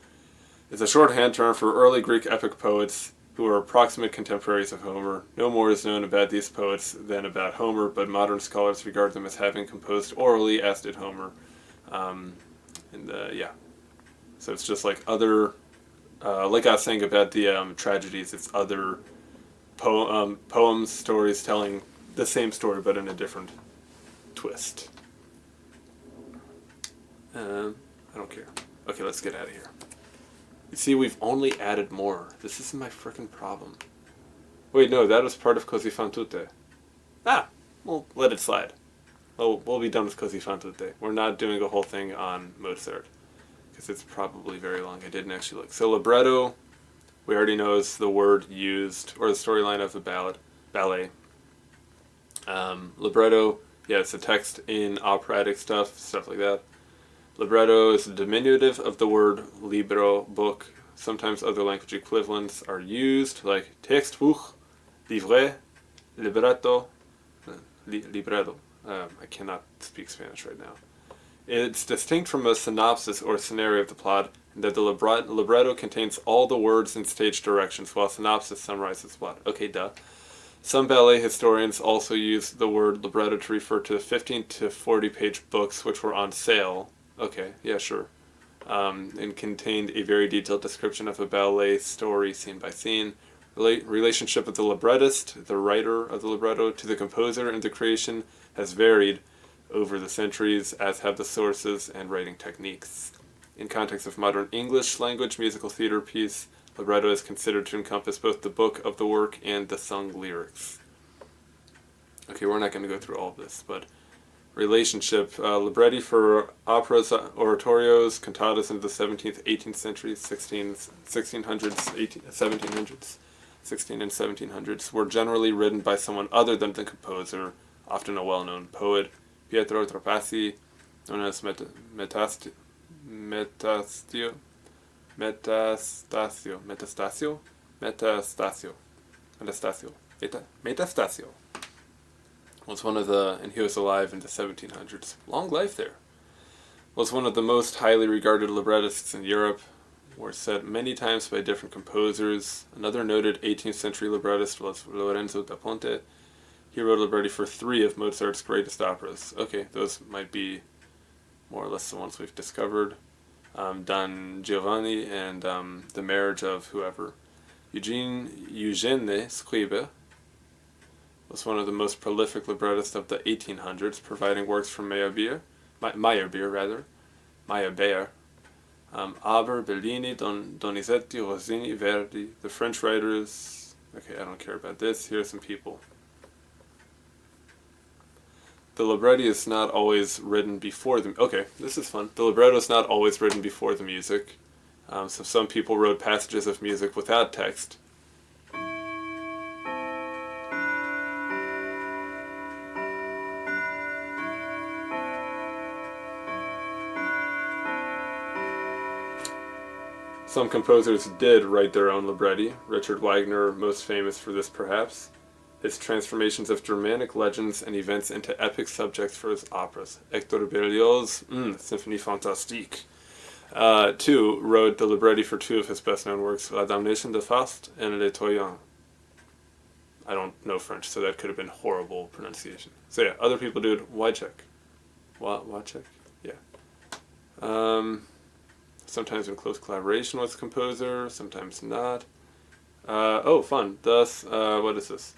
is a shorthand term for early Greek epic poets who are approximate contemporaries of Homer. No more is known about these poets than about Homer, but modern scholars regard them as having composed orally, as did Homer. Yeah. So it's just like other, like I was saying about the tragedies, it's other poems, stories telling the same story but in a different twist. I don't care. Okay, let's get out of here. You see, we've only added more. This isn't my frickin' problem. Wait, no, that was part of Cosi fan tutte. Ah, we'll let it slide. We'll be done with Cosi fan tutte. We're not doing a whole thing on Mozart, because it's probably very long. I didn't actually look. So libretto, we already know is the word used, or the storyline of the ballet. Libretto, yeah, it's a text in operatic stuff like that. Libretto is a diminutive of the word libro, book. Sometimes other language equivalents are used, like textbuch, livre, libretto, libretto. I cannot speak Spanish right now. It's distinct from a synopsis or scenario of the plot, in that the libretto contains all the words and stage directions, while synopsis summarizes the plot. Okay, duh. Some ballet historians also use the word libretto to refer to the 15 to 40 page books which were on sale. Okay, yeah, sure. And contained a very detailed description of a ballet story scene by scene. Relationship of the librettist, the writer of the libretto, to the composer and the creation has varied over the centuries, as have the sources and writing techniques. In context of modern English language musical theater piece, libretto is considered to encompass both the book of the work and the sung lyrics. Okay, we're not going to go through all of this, but relationship, libretti for operas, oratorios, cantatas into the 17th, 18th centuries, 1600s, 1700s, 16 and 1700s, were generally written by someone other than the composer, often a well-known poet. Pietro Trapassi, known as Metastasio, was one of the, and he was alive in the 1700s, long life there, was one of the most highly regarded librettists in Europe, were set many times by different composers. Another noted 18th century librettist was Lorenzo da Ponte. He wrote libretti for 3 of Mozart's greatest operas. Okay, those might be more or less the ones we've discovered. Don Giovanni and The Marriage of Whoever. Eugene Scribe was one of the most prolific librettists of the 1800s, providing works from Meyerbeer. Aber, Bellini, Donizetti, Rossini, Verdi, the French writers. Okay, I don't care about this. Here are some people. The libretti is not always written before the... Okay, this is fun. The libretto is not always written before the music. So some people wrote passages of music without text. Some composers did write their own libretti. Richard Wagner, most famous for this perhaps. His transformations of Germanic legends and events into epic subjects for his operas. Hector Berlioz, Symphonie Fantastique. 2 wrote the libretti for 2 of his best-known works, La Damnation de Faust and Les Troyens. I don't know French, so that could have been horrible pronunciation. So yeah, other people do it. Why check? Why check? Yeah. Sometimes in close collaboration with the composer, sometimes not. Oh, fun. Thus, what is this?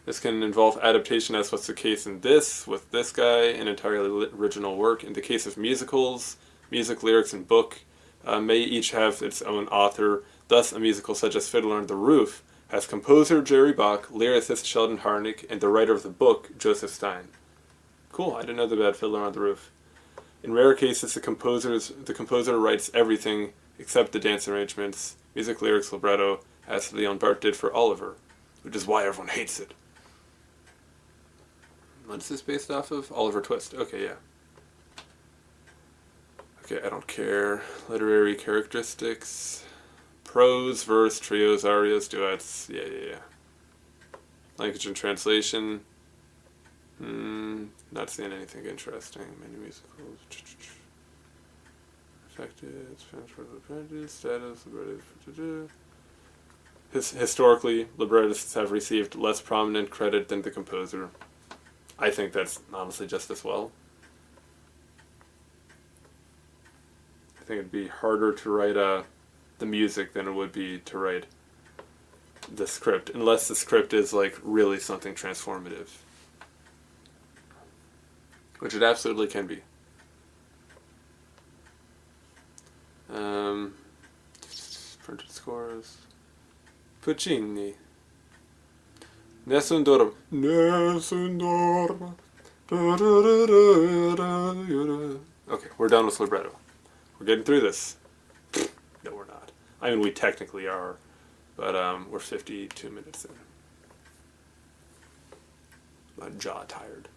This can involve adaptation, as was the case in this, with this guy, an entirely original work. In the case of musicals, music, lyrics, and book may each have its own author. Thus, a musical such as Fiddler on the Roof has composer Jerry Bach, lyricist Sheldon Harnick, and the writer of the book, Joseph Stein. Cool, I didn't know about Fiddler on the Roof. In rare cases, the composer writes everything except the dance arrangements, music, lyrics, libretto, as Leon Bart did for Oliver, which is why everyone hates it. What is this based off of? Oliver Twist. Okay, yeah. Okay, I don't care. Literary characteristics. Prose, verse, trios, arias, duets. Yeah. Language and translation. Not seeing anything interesting. Many musicals. Effective. Status. Historically, librettists have received less prominent credit than the composer. I think that's honestly just as well. I think it'd be harder to write the music than it would be to write the script, unless the script is like really something transformative, which it absolutely can be. Printed scores. Puccini. Nessun dorma. Okay, we're done with libretto. We're getting through this. No, we're not. I mean, we technically are, but we're 52 minutes in. My jaw tired.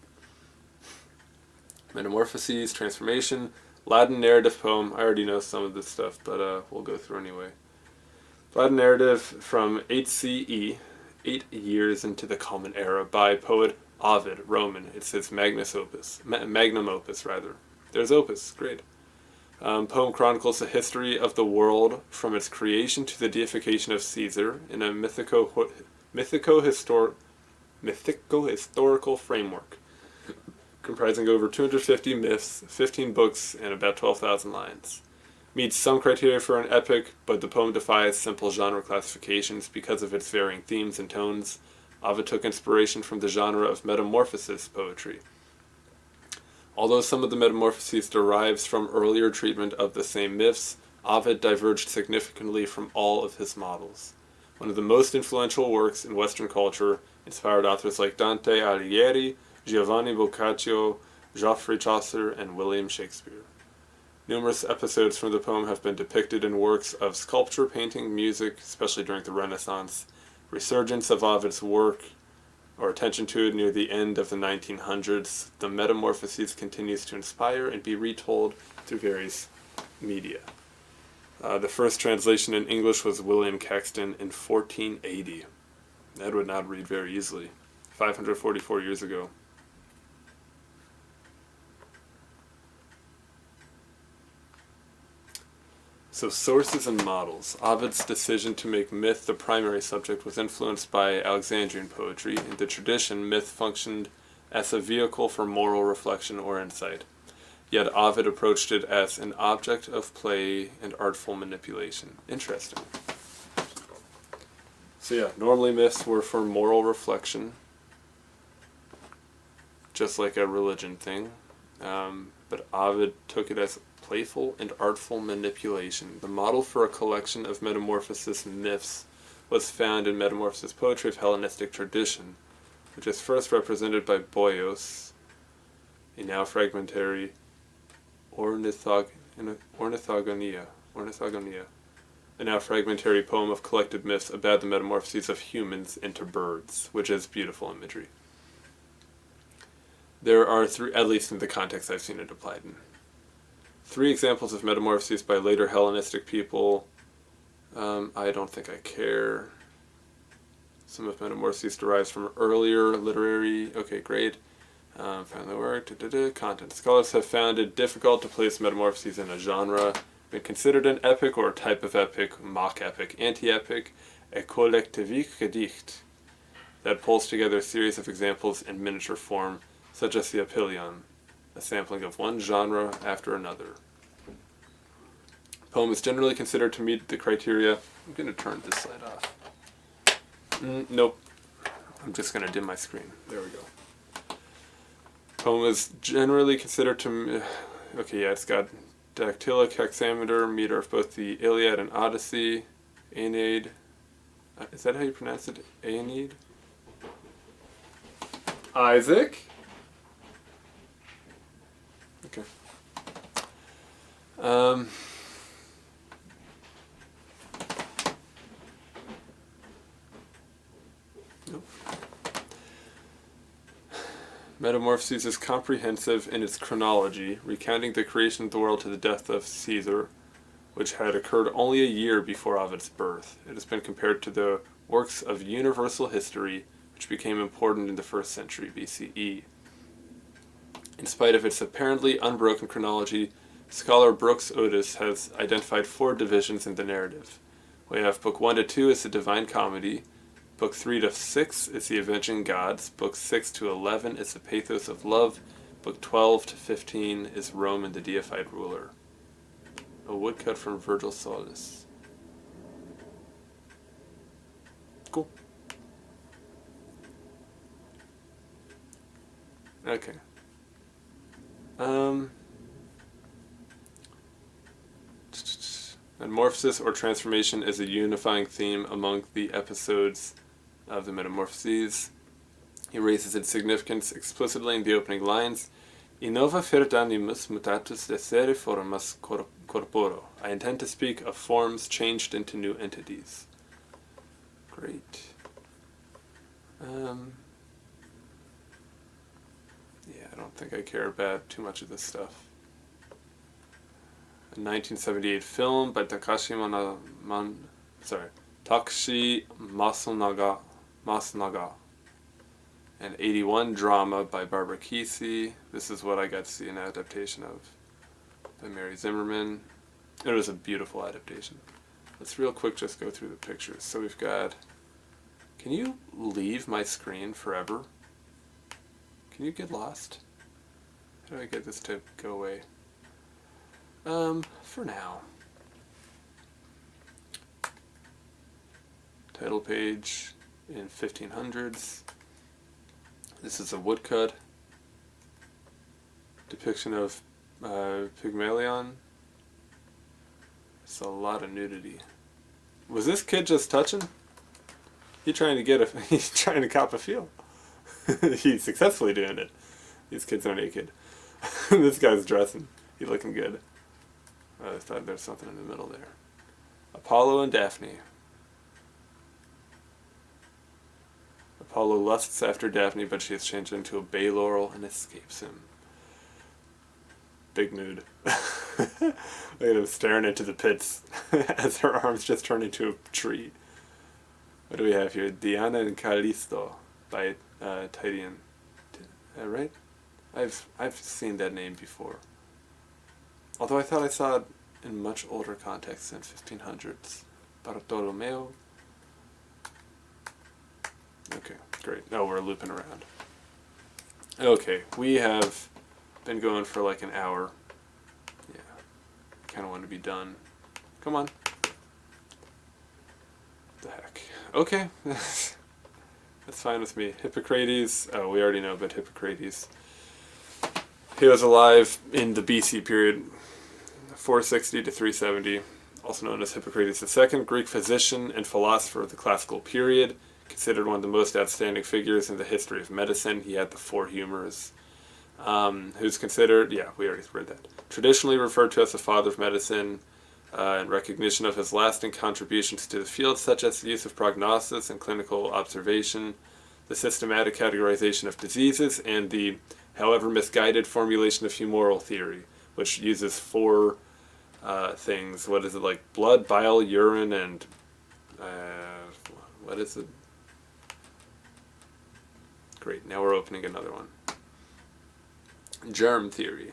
Metamorphoses, transformation, Latin narrative poem. I already know some of this stuff, but we'll go through anyway. Latin narrative from 8 CE, 8 years into the Common Era, by poet Ovid, Roman. It's his magnum opus, rather. There's opus, great. Poem chronicles the history of the world from its creation to the deification of Caesar in a mythico-historical framework, comprising over 250 myths, 15 books, and about 12,000 lines. Meets some criteria for an epic, but the poem defies simple genre classifications because of its varying themes and tones. Ovid took inspiration from the genre of Metamorphoses poetry. Although some of the Metamorphoses derives from earlier treatment of the same myths, Ovid diverged significantly from all of his models. One of the most influential works in Western culture inspired authors like Dante Alighieri, Giovanni Boccaccio, Geoffrey Chaucer, and William Shakespeare. Numerous episodes from the poem have been depicted in works of sculpture, painting, music, especially during the Renaissance. Resurgence of Ovid's work, or attention to it, near the end of the 1900s, the Metamorphoses continues to inspire and be retold through various media. The first translation in English was William Caxton in 1480. That would not read very easily. 544 years ago. So, sources and models. Ovid's decision to make myth the primary subject was influenced by Alexandrian poetry. In the tradition, myth functioned as a vehicle for moral reflection or insight. Yet Ovid approached it as an object of play and artful manipulation. Interesting. So yeah, normally myths were for moral reflection, just like a religion thing. But Ovid took it as playful and artful manipulation. The model for a collection of Metamorphosis myths was found in Metamorphosis poetry of Hellenistic tradition, which is first represented by Boios, a now fragmentary ornithogonia, a now fragmentary poem of collected myths about the metamorphoses of humans into birds, which is beautiful imagery. There are three, at least in the context I've seen it applied in. 3 examples of metamorphoses by later Hellenistic people. I don't think I care. Some of metamorphoses derives from earlier literary. Okay, great. Found the work. Content. Scholars have found it difficult to place metamorphoses in a genre. Been considered an epic or a type of epic, mock epic, anti-epic, a collectivique gedicht that pulls together a series of examples in miniature form, such as the Apelion, a sampling of one genre after another. Poem is generally considered to meet the criteria. I'm going to turn this slide off. Nope. I'm just going to dim my screen. There we go. Poem is generally considered to... Okay, yeah, it's got dactylic hexameter, meter of both the Iliad and Odyssey, Aeneid. Is that how you pronounce it? Aeneid? Isaac? Okay. Nope. Metamorphoses is comprehensive in its chronology, recounting the creation of the world to the death of Caesar, which had occurred only a year before Ovid's birth. It has been compared to the works of universal history, which became important in the 1st century BCE. In spite of its apparently unbroken chronology, scholar Brooks Otis has identified 4 divisions in the narrative. We have Book 1 to 2 is the Divine Comedy, Book 3 to 6 is the Avenging Gods, Book 6 to 11 is the Pathos of Love, Book 12 to 15 is Rome and the Deified Ruler. A woodcut from Virgil Solus. Cool. Okay. Metamorphosis or transformation is a unifying theme among the episodes of the Metamorphoses. He raises its significance explicitly in the opening lines. Innova fert animus mutatus essere formas corporo. I intend to speak of forms changed into new entities. Great. Yeah, I don't think I care about too much of this stuff. A 1978 film by Takashi Masunaga. An 81 drama by Barbara Kesey. This is what I got to see an adaptation of by Mary Zimmerman. It was a beautiful adaptation. Let's real quick just go through the pictures. So we've got... Can you leave my screen forever? Can you get lost? How do I get this to go away? For now. Title page in 1500s. This is a woodcut. Depiction of Pygmalion. It's a lot of nudity. Was this kid just touching? He's trying to cop a feel. He's successfully doing it. These kids are naked. This guy's dressing. He's looking good. I thought there was something in the middle there. Apollo and Daphne. Apollo lusts after Daphne, but she is changed into a bay laurel and escapes him. Big mood. Look at him staring into the pits as her arms just turn into a tree. What do we have here? Diana and Callisto by Titian. Right? I've seen that name before. Although I thought I saw it in much older context than 1500s. Bartolomeo. Okay, great. Now we're looping around. Okay, we have been going for like an hour. Yeah, kind of want to be done. Come on. What the heck. Okay, that's fine with me. Hippocrates, oh, we already know about Hippocrates. He was alive in the BC period, 460 to 370, also known as Hippocrates II, Greek physician and philosopher of the classical period, considered one of the most outstanding figures in the history of medicine. He had the 4 humors. Who's considered, yeah, we already read that, traditionally referred to as the father of medicine, in recognition of his lasting contributions to the field, such as the use of prognosis and clinical observation, the systematic categorization of diseases, and the, however misguided, formulation of humoral theory, which uses 4 things. What is it, like blood, bile, urine, and what is it? Great, now we're opening another one. Germ theory.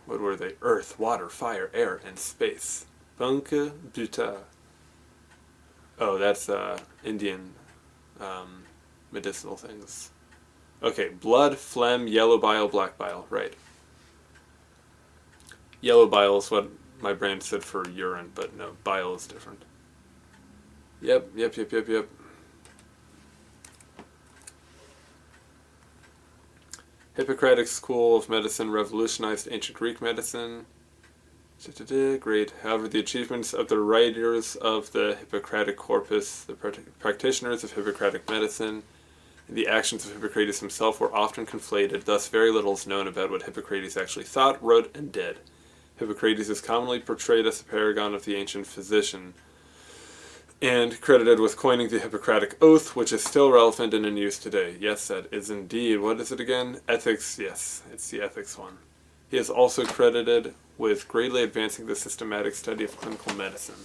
What were they? Earth, water, fire, air, and space. Bunke, buta. Oh, that's Indian medicinal things. Okay, blood, phlegm, yellow bile, black bile. Right. Yellow bile is what my brain said for urine, but no, bile is different. Yep. Hippocratic school of medicine revolutionized ancient Greek medicine. Great. However, the achievements of the writers of the Hippocratic corpus, the practitioners of Hippocratic medicine, and the actions of Hippocrates himself were often conflated, thus very little is known about what Hippocrates actually thought, wrote, and did. Hippocrates is commonly portrayed as a paragon of the ancient physician, and credited with coining the Hippocratic Oath, which is still relevant and in use today. Yes, that is indeed. What is it again? Ethics, yes, it's the ethics one. He is also credited with greatly advancing the systematic study of clinical medicine.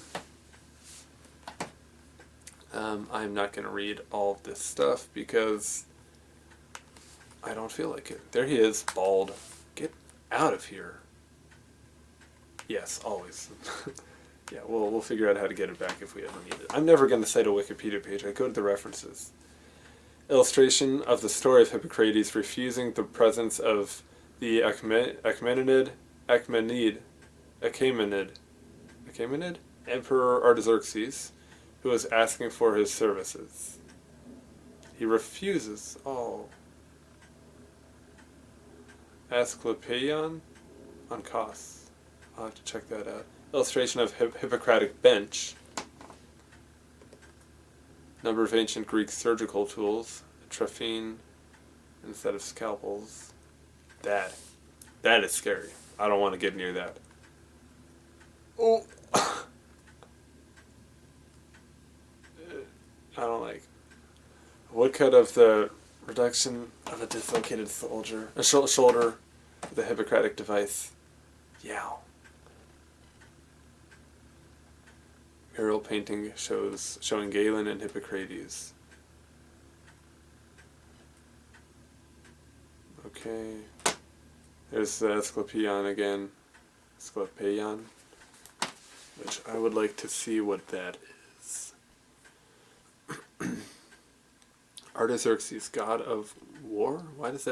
I'm not going to read all of this stuff because I don't feel like it. There he is, bald. Get out of here. Yes, always. Yeah, we'll figure out how to get it back if we ever need it. I'm never going to cite a Wikipedia page. I go to the references. Illustration of the story of Hippocrates refusing the presence of the Achaemenid Emperor Artaxerxes, who was asking for his services. He refuses. Oh. Asclepieion on Cosi. I'll have to check that out. Illustration of Hippocratic bench. Number of ancient Greek surgical tools. A trephine instead of scalpels. That is scary. I don't want to get near that. Oh. I don't like. Woodcut of the reduction of a dislocated shoulder. The Hippocratic device. Yow. Mural painting showing Galen and Hippocrates. Okay. There's the Asclepieion again. Asclepieion. Which I would like to see what that is. Artaxerxes, god of war? Why does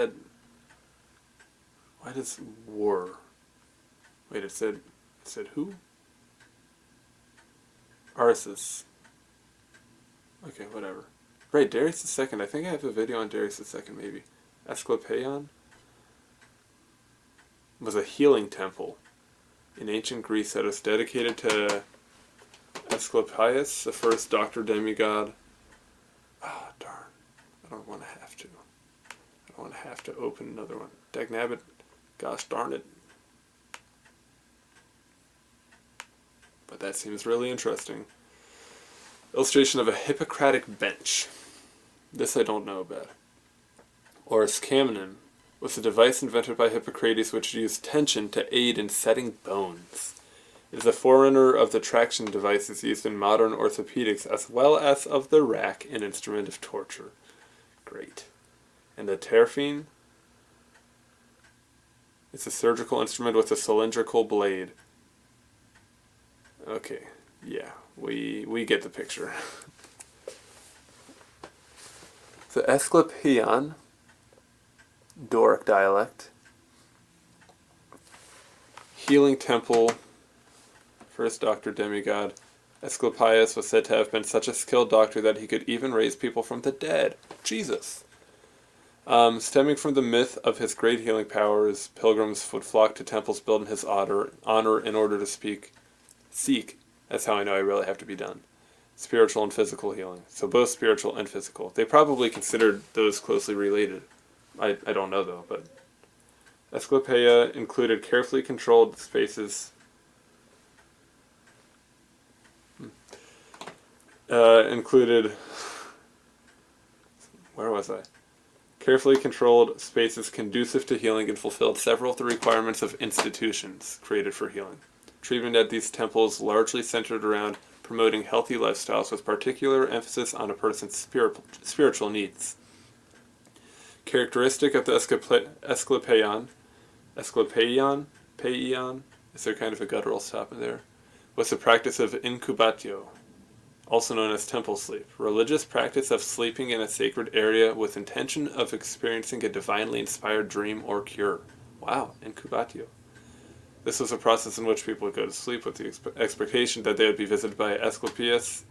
war? Wait, it said who? Arsus. Okay, whatever. Right, Darius II. I think I have a video on Darius II, maybe. Asclepieion was a healing temple in ancient Greece that was dedicated to Asclepius, the first doctor demigod. Ah, darn. I don't want to have to. I don't want to have to open another one. Dagnabbit. Gosh darn it. But that seems really interesting. Illustration of a Hippocratic bench. This I don't know about. Asclepieion was a device invented by Hippocrates which used tension to aid in setting bones. It is a forerunner of the traction devices used in modern orthopedics as well as of the rack, an instrument of torture. Great. And the trephine? It's a surgical instrument with a cylindrical blade. Okay, yeah, we get the picture. The Asclepieion, Doric dialect, healing temple, first doctor demigod. Asclepius was said to have been such a skilled doctor that he could even raise people from the dead. Jesus. Stemming from the myth of his great healing powers, pilgrims would flock to temples built in his honor in order to seek, that's how I know I really have to be done, spiritual and physical healing. So both spiritual and physical. They probably considered those closely related. I don't know though, but Asclepieion included carefully controlled spaces. Where was I? Carefully controlled spaces conducive to healing and fulfilled several of the requirements of institutions created for healing. Treatment at these temples largely centered around promoting healthy lifestyles with particular emphasis on a person's spiritual needs. Characteristic of the Asclepieion, is there kind of a guttural stop in there, was the practice of incubatio, also known as temple sleep, religious practice of sleeping in a sacred area with intention of experiencing a divinely inspired dream or cure. Wow, incubatio. This was a process in which people would go to sleep with the expectation that they would be visited by Asclepius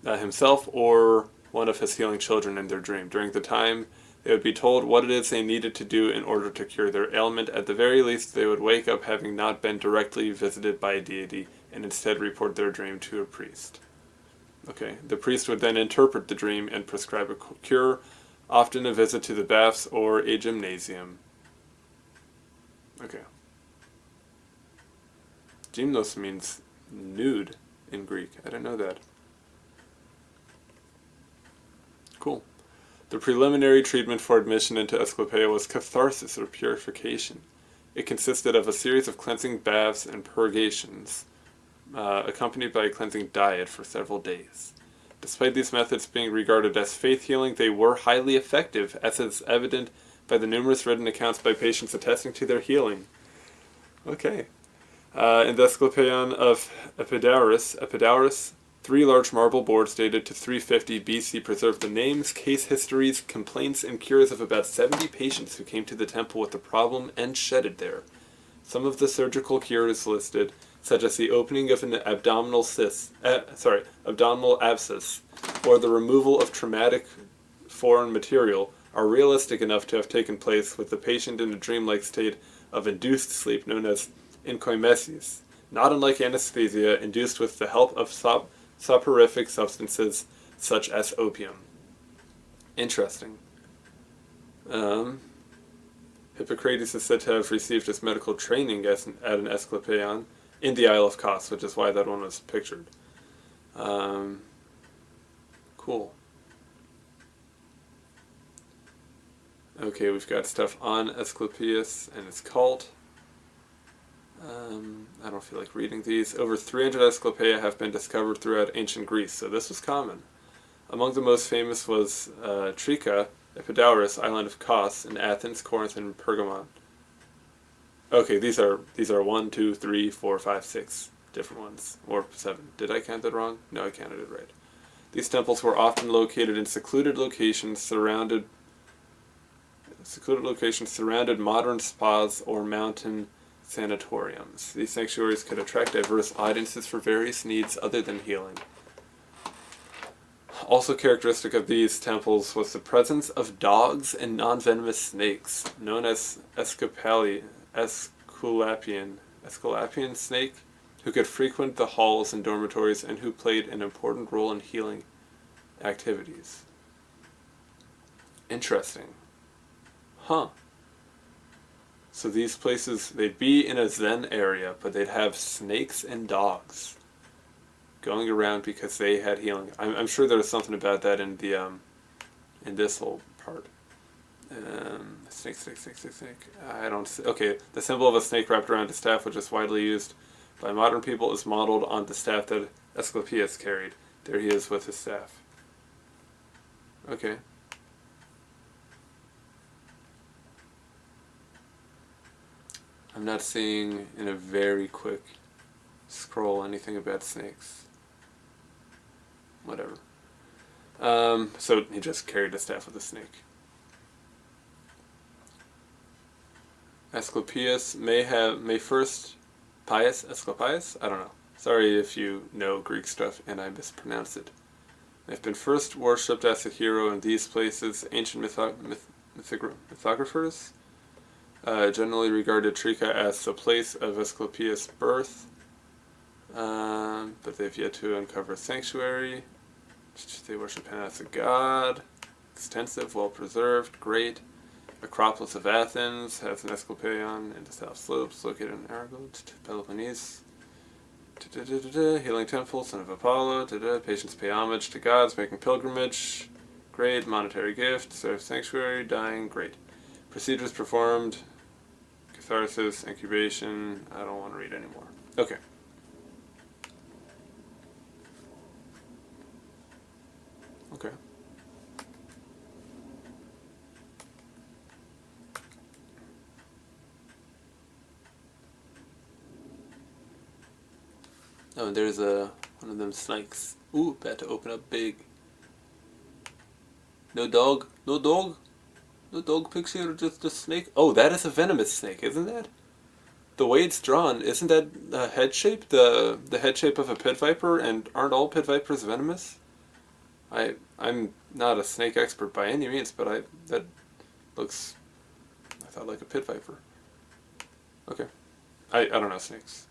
himself or one of his healing children in their dream. During the time, they would be told what it is they needed to do in order to cure their ailment. At the very least, they would wake up having not been directly visited by a deity and instead report their dream to a priest. Okay, the priest would then interpret the dream and prescribe a cure, often a visit to the baths or a gymnasium. Okay. Gymnos means nude in Greek. I didn't know that. Cool. The preliminary treatment for admission into Asclepieion was catharsis, or purification. It consisted of a series of cleansing baths and purgations, accompanied by a cleansing diet for several days. Despite these methods being regarded as faith healing, they were highly effective, as is evident by the numerous written accounts by patients attesting to their healing. Okay. In the Asclepieion of Epidaurus, 3 large marble boards dated to 350 BC preserve the names, case histories, complaints, and cures of about 70 patients who came to the temple with the problem and shedded there. Some of the surgical cures listed, such as the opening of an abdominal abscess, or the removal of traumatic foreign material, are realistic enough to have taken place with the patient in a dreamlike state of induced sleep known as enkoimesis, not unlike anesthesia induced with the help of soporific substances such as opium. Interesting. Hippocrates is said to have received his medical training at an Asclepieion in the Isle of Cosi, which is why that one was pictured. Cool. Okay, we've got stuff on Asclepius and his cult. I don't feel like reading these. Over 300 Asclepieion have been discovered throughout ancient Greece, so this was common. Among the most famous was Trica, Epidaurus, island of Kos, in Athens, Corinth, and Pergamon. Okay, these are 1, 2, 3, 4, 5, 6 different ones, or 7. Did I count that wrong? No, I counted it right. These temples were often located in secluded locations surrounded modern spas or mountain sanatoriums. These sanctuaries could attract diverse audiences for various needs other than healing. Also characteristic of these temples was the presence of dogs and non-venomous snakes, known as Asclepieion snake, who could frequent the halls and dormitories and who played an important role in healing activities. Interesting. Huh. So these places, they'd be in a Zen area, but they'd have snakes and dogs going around because they had healing. I'm sure there was something about that in the in this whole part. Snake. I don't see. Okay, the symbol of a snake wrapped around a staff, which is widely used by modern people, is modeled on the staff that Asclepius carried. There he is with his staff. Okay. I'm not seeing in a very quick scroll anything about snakes. Whatever. So he just carried a staff with a snake. Asclepius Asclepius? I don't know. Sorry if you know Greek stuff and I mispronounce it. They've been first worshipped as a hero in these places. Ancient mythographers generally regarded Trica as the place of Asclepius' birth, but they've yet to uncover a sanctuary. They worship him as a god. Extensive, well-preserved, great. Acropolis of Athens has an Asclepieion in the south slopes, located in Argos, Peloponnese. Healing temple, son of Apollo. Patients pay homage to gods, making pilgrimage. Great. Monetary gift, serve sanctuary, dying. Great. Procedures performed. Catharsis, incubation. I don't want to read anymore. Okay. Okay. Oh, there's one of them snakes. Ooh, about to open up big. No dog? No dog? No dog pics here, just a snake? Oh, that is a venomous snake, isn't that? The way it's drawn, isn't that head shape? The head shape of a pit viper, and aren't all pit vipers venomous? I'm not a snake expert by any means, but that looks, I thought, like a pit viper. Okay. I don't know snakes.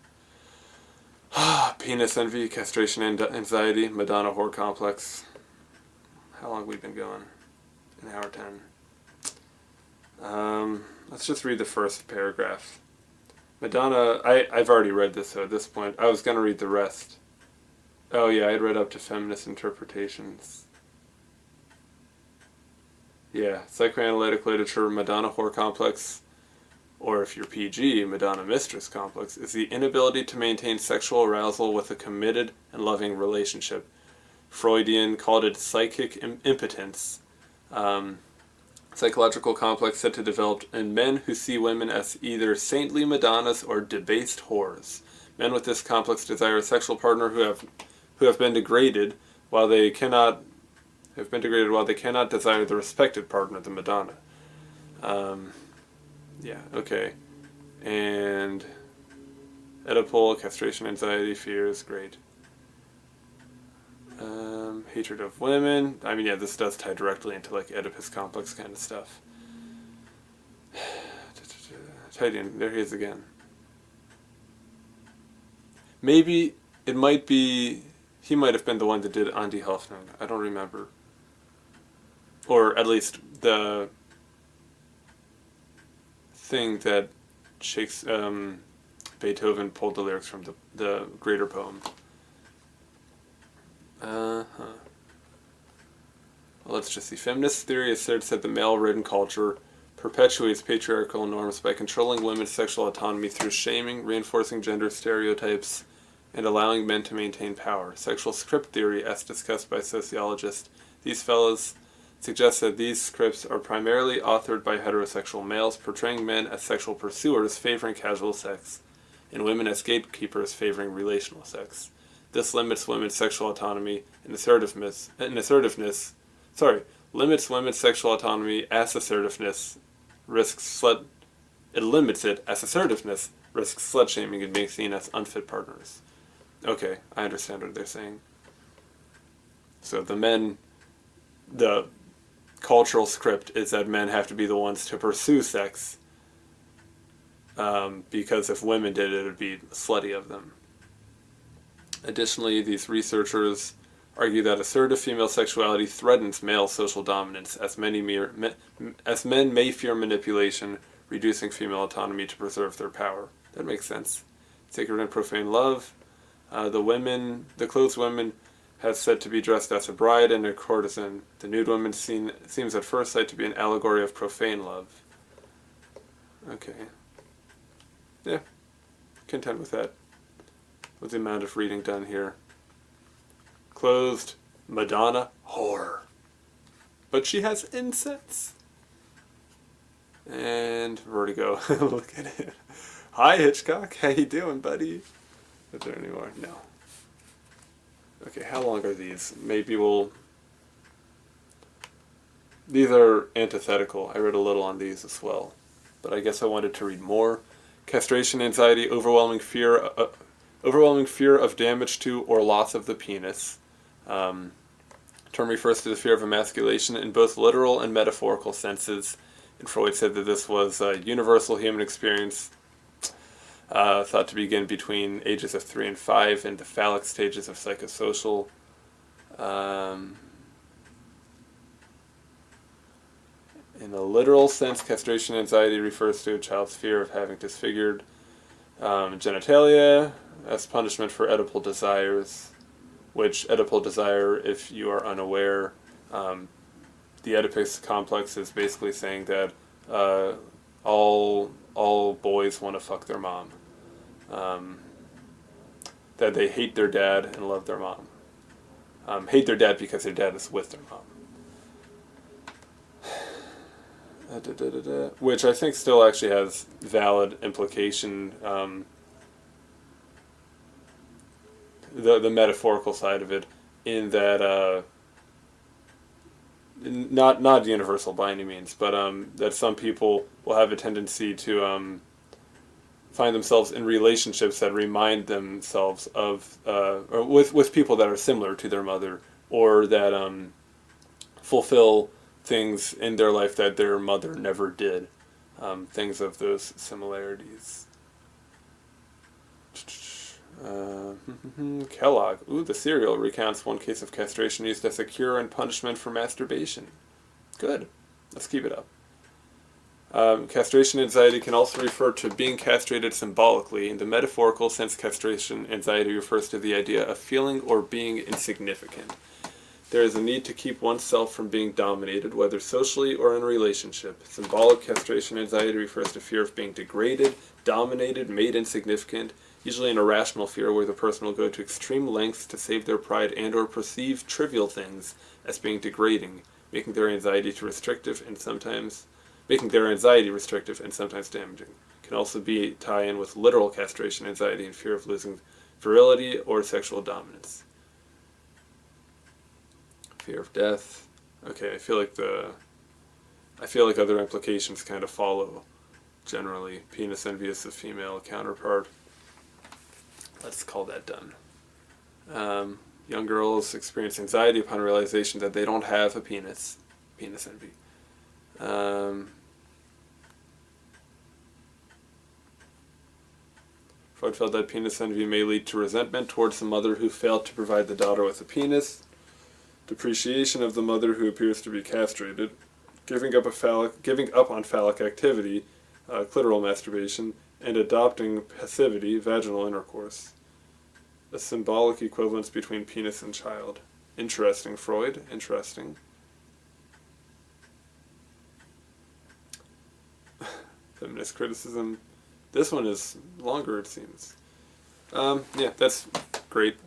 Penis envy, castration anxiety, Madonna-whore complex. How long have we been going? An hour 10. Let's just read the first paragraph. Madonna, I've already read this, so at this point, I was going to read the rest. Oh yeah, I'd read up to feminist interpretations. Yeah, psychoanalytic literature, Madonna-whore complex, or if you're PG, Madonna mistress complex, is the inability to maintain sexual arousal with a committed and loving relationship. Freudian called it psychic impotence. Psychological complex said to develop in men who see women as either saintly Madonnas or debased whores. Men with this complex desire a sexual partner who have been degraded while they cannot desire the respected partner, the Madonna. Yeah, okay. And Oedipal, castration anxiety, fears, great. Hatred of women. I mean, yeah, this does tie directly into like Oedipus complex kind of stuff. Titan, there he is again. Maybe it might be, he might have been the one that did Andi Hoffnung. I don't remember. Or at least the thing that Beethoven pulled the lyrics from the greater poem. Well, let's just see. Feminist theory asserts that the male-ridden culture perpetuates patriarchal norms by controlling women's sexual autonomy through shaming, reinforcing gender stereotypes, and allowing men to maintain power. Sexual script theory, as discussed by sociologists, these fellows suggest that these scripts are primarily authored by heterosexual males, portraying men as sexual pursuers favoring casual sex, and women as gatekeepers favoring relational sex. This limits women's sexual autonomy and limits women's sexual autonomy as assertiveness risks slut shaming and being seen as unfit partners. Okay, I understand what they're saying. So the cultural script is that men have to be the ones to pursue sex, because if women did it, it would be slutty of them. Additionally, these researchers argue that assertive female sexuality threatens male social dominance, as men may fear manipulation, reducing female autonomy to preserve their power. That makes sense. Sacred and profane love. The clothed woman has said to be dressed as a bride and a courtesan. The nude woman seems at first sight to be an allegory of profane love. Okay. Yeah. Content with that. With the amount of reading done here. Closed. Madonna-whore. But she has incense. And vertigo. Look at it. Hi, Hitchcock. How you doing, buddy? Is there any more? No. Okay, how long are these? Maybe these are antithetical. I read a little on these as well. But I guess I wanted to read more. Castration anxiety, overwhelming fear of damage to or loss of the penis. Term refers to the fear of emasculation in both literal and metaphorical senses. And Freud said that this was a universal human experience, thought to begin between ages of 3 and 5 in the phallic stages of psychosocial. In a literal sense, castration anxiety refers to a child's fear of having disfigured genitalia as punishment for Oedipal desires, which Oedipal desire, if you are unaware, the Oedipus complex is basically saying that all boys want to fuck their mom. That they hate their dad and love their mom. Hate their dad because their dad is with their mom. Which I think still actually has valid implication. The metaphorical side of it, in that not universal by any means, but that some people will have a tendency to find themselves in relationships that remind themselves of or with people that are similar to their mother, or that fulfill things in their life that their mother never did. Things of those similarities. Kellogg. Ooh, the cereal recounts one case of castration used as a cure and punishment for masturbation. Good. Let's keep it up. Castration anxiety can also refer to being castrated symbolically. In the metaphorical sense, castration anxiety refers to the idea of feeling or being insignificant. There is a need to keep oneself from being dominated, whether socially or in a relationship. Symbolic castration anxiety refers to fear of being degraded, dominated, made insignificant, usually an irrational fear where the person will go to extreme lengths to save their pride and or perceive trivial things as being degrading, making their anxiety restrictive and sometimes damaging. It can also be tie in with literal castration anxiety and fear of losing virility or sexual dominance. Fear of death. Okay, I feel like other implications kind of follow. Generally, penis envious of female counterpart. Let's call that done. Young girls experience anxiety upon realization that they don't have a penis. Penis envy. Freud felt that penis envy may lead to resentment towards the mother who failed to provide the daughter with a penis, depreciation of the mother who appears to be castrated, giving up on phallic activity, clitoral masturbation, and adopting passivity, vaginal intercourse. A symbolic equivalence between penis and child. Interesting, Freud. Interesting. Feminist criticism. This one is longer, it seems. Yeah, that's great.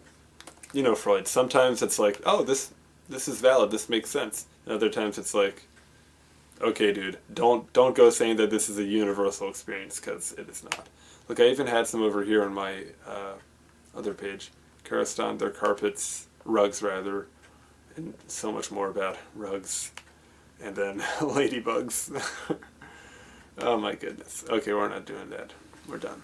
You know Freud. Sometimes it's like, oh, this is valid, this makes sense. And other times it's like, okay, dude, don't go saying that this is a universal experience, because it is not. Look, I even had some over here on my other page. Karastan, their carpets, rugs rather, and so much more about rugs. And then ladybugs. Oh my goodness. Okay, we're not doing that. We're done.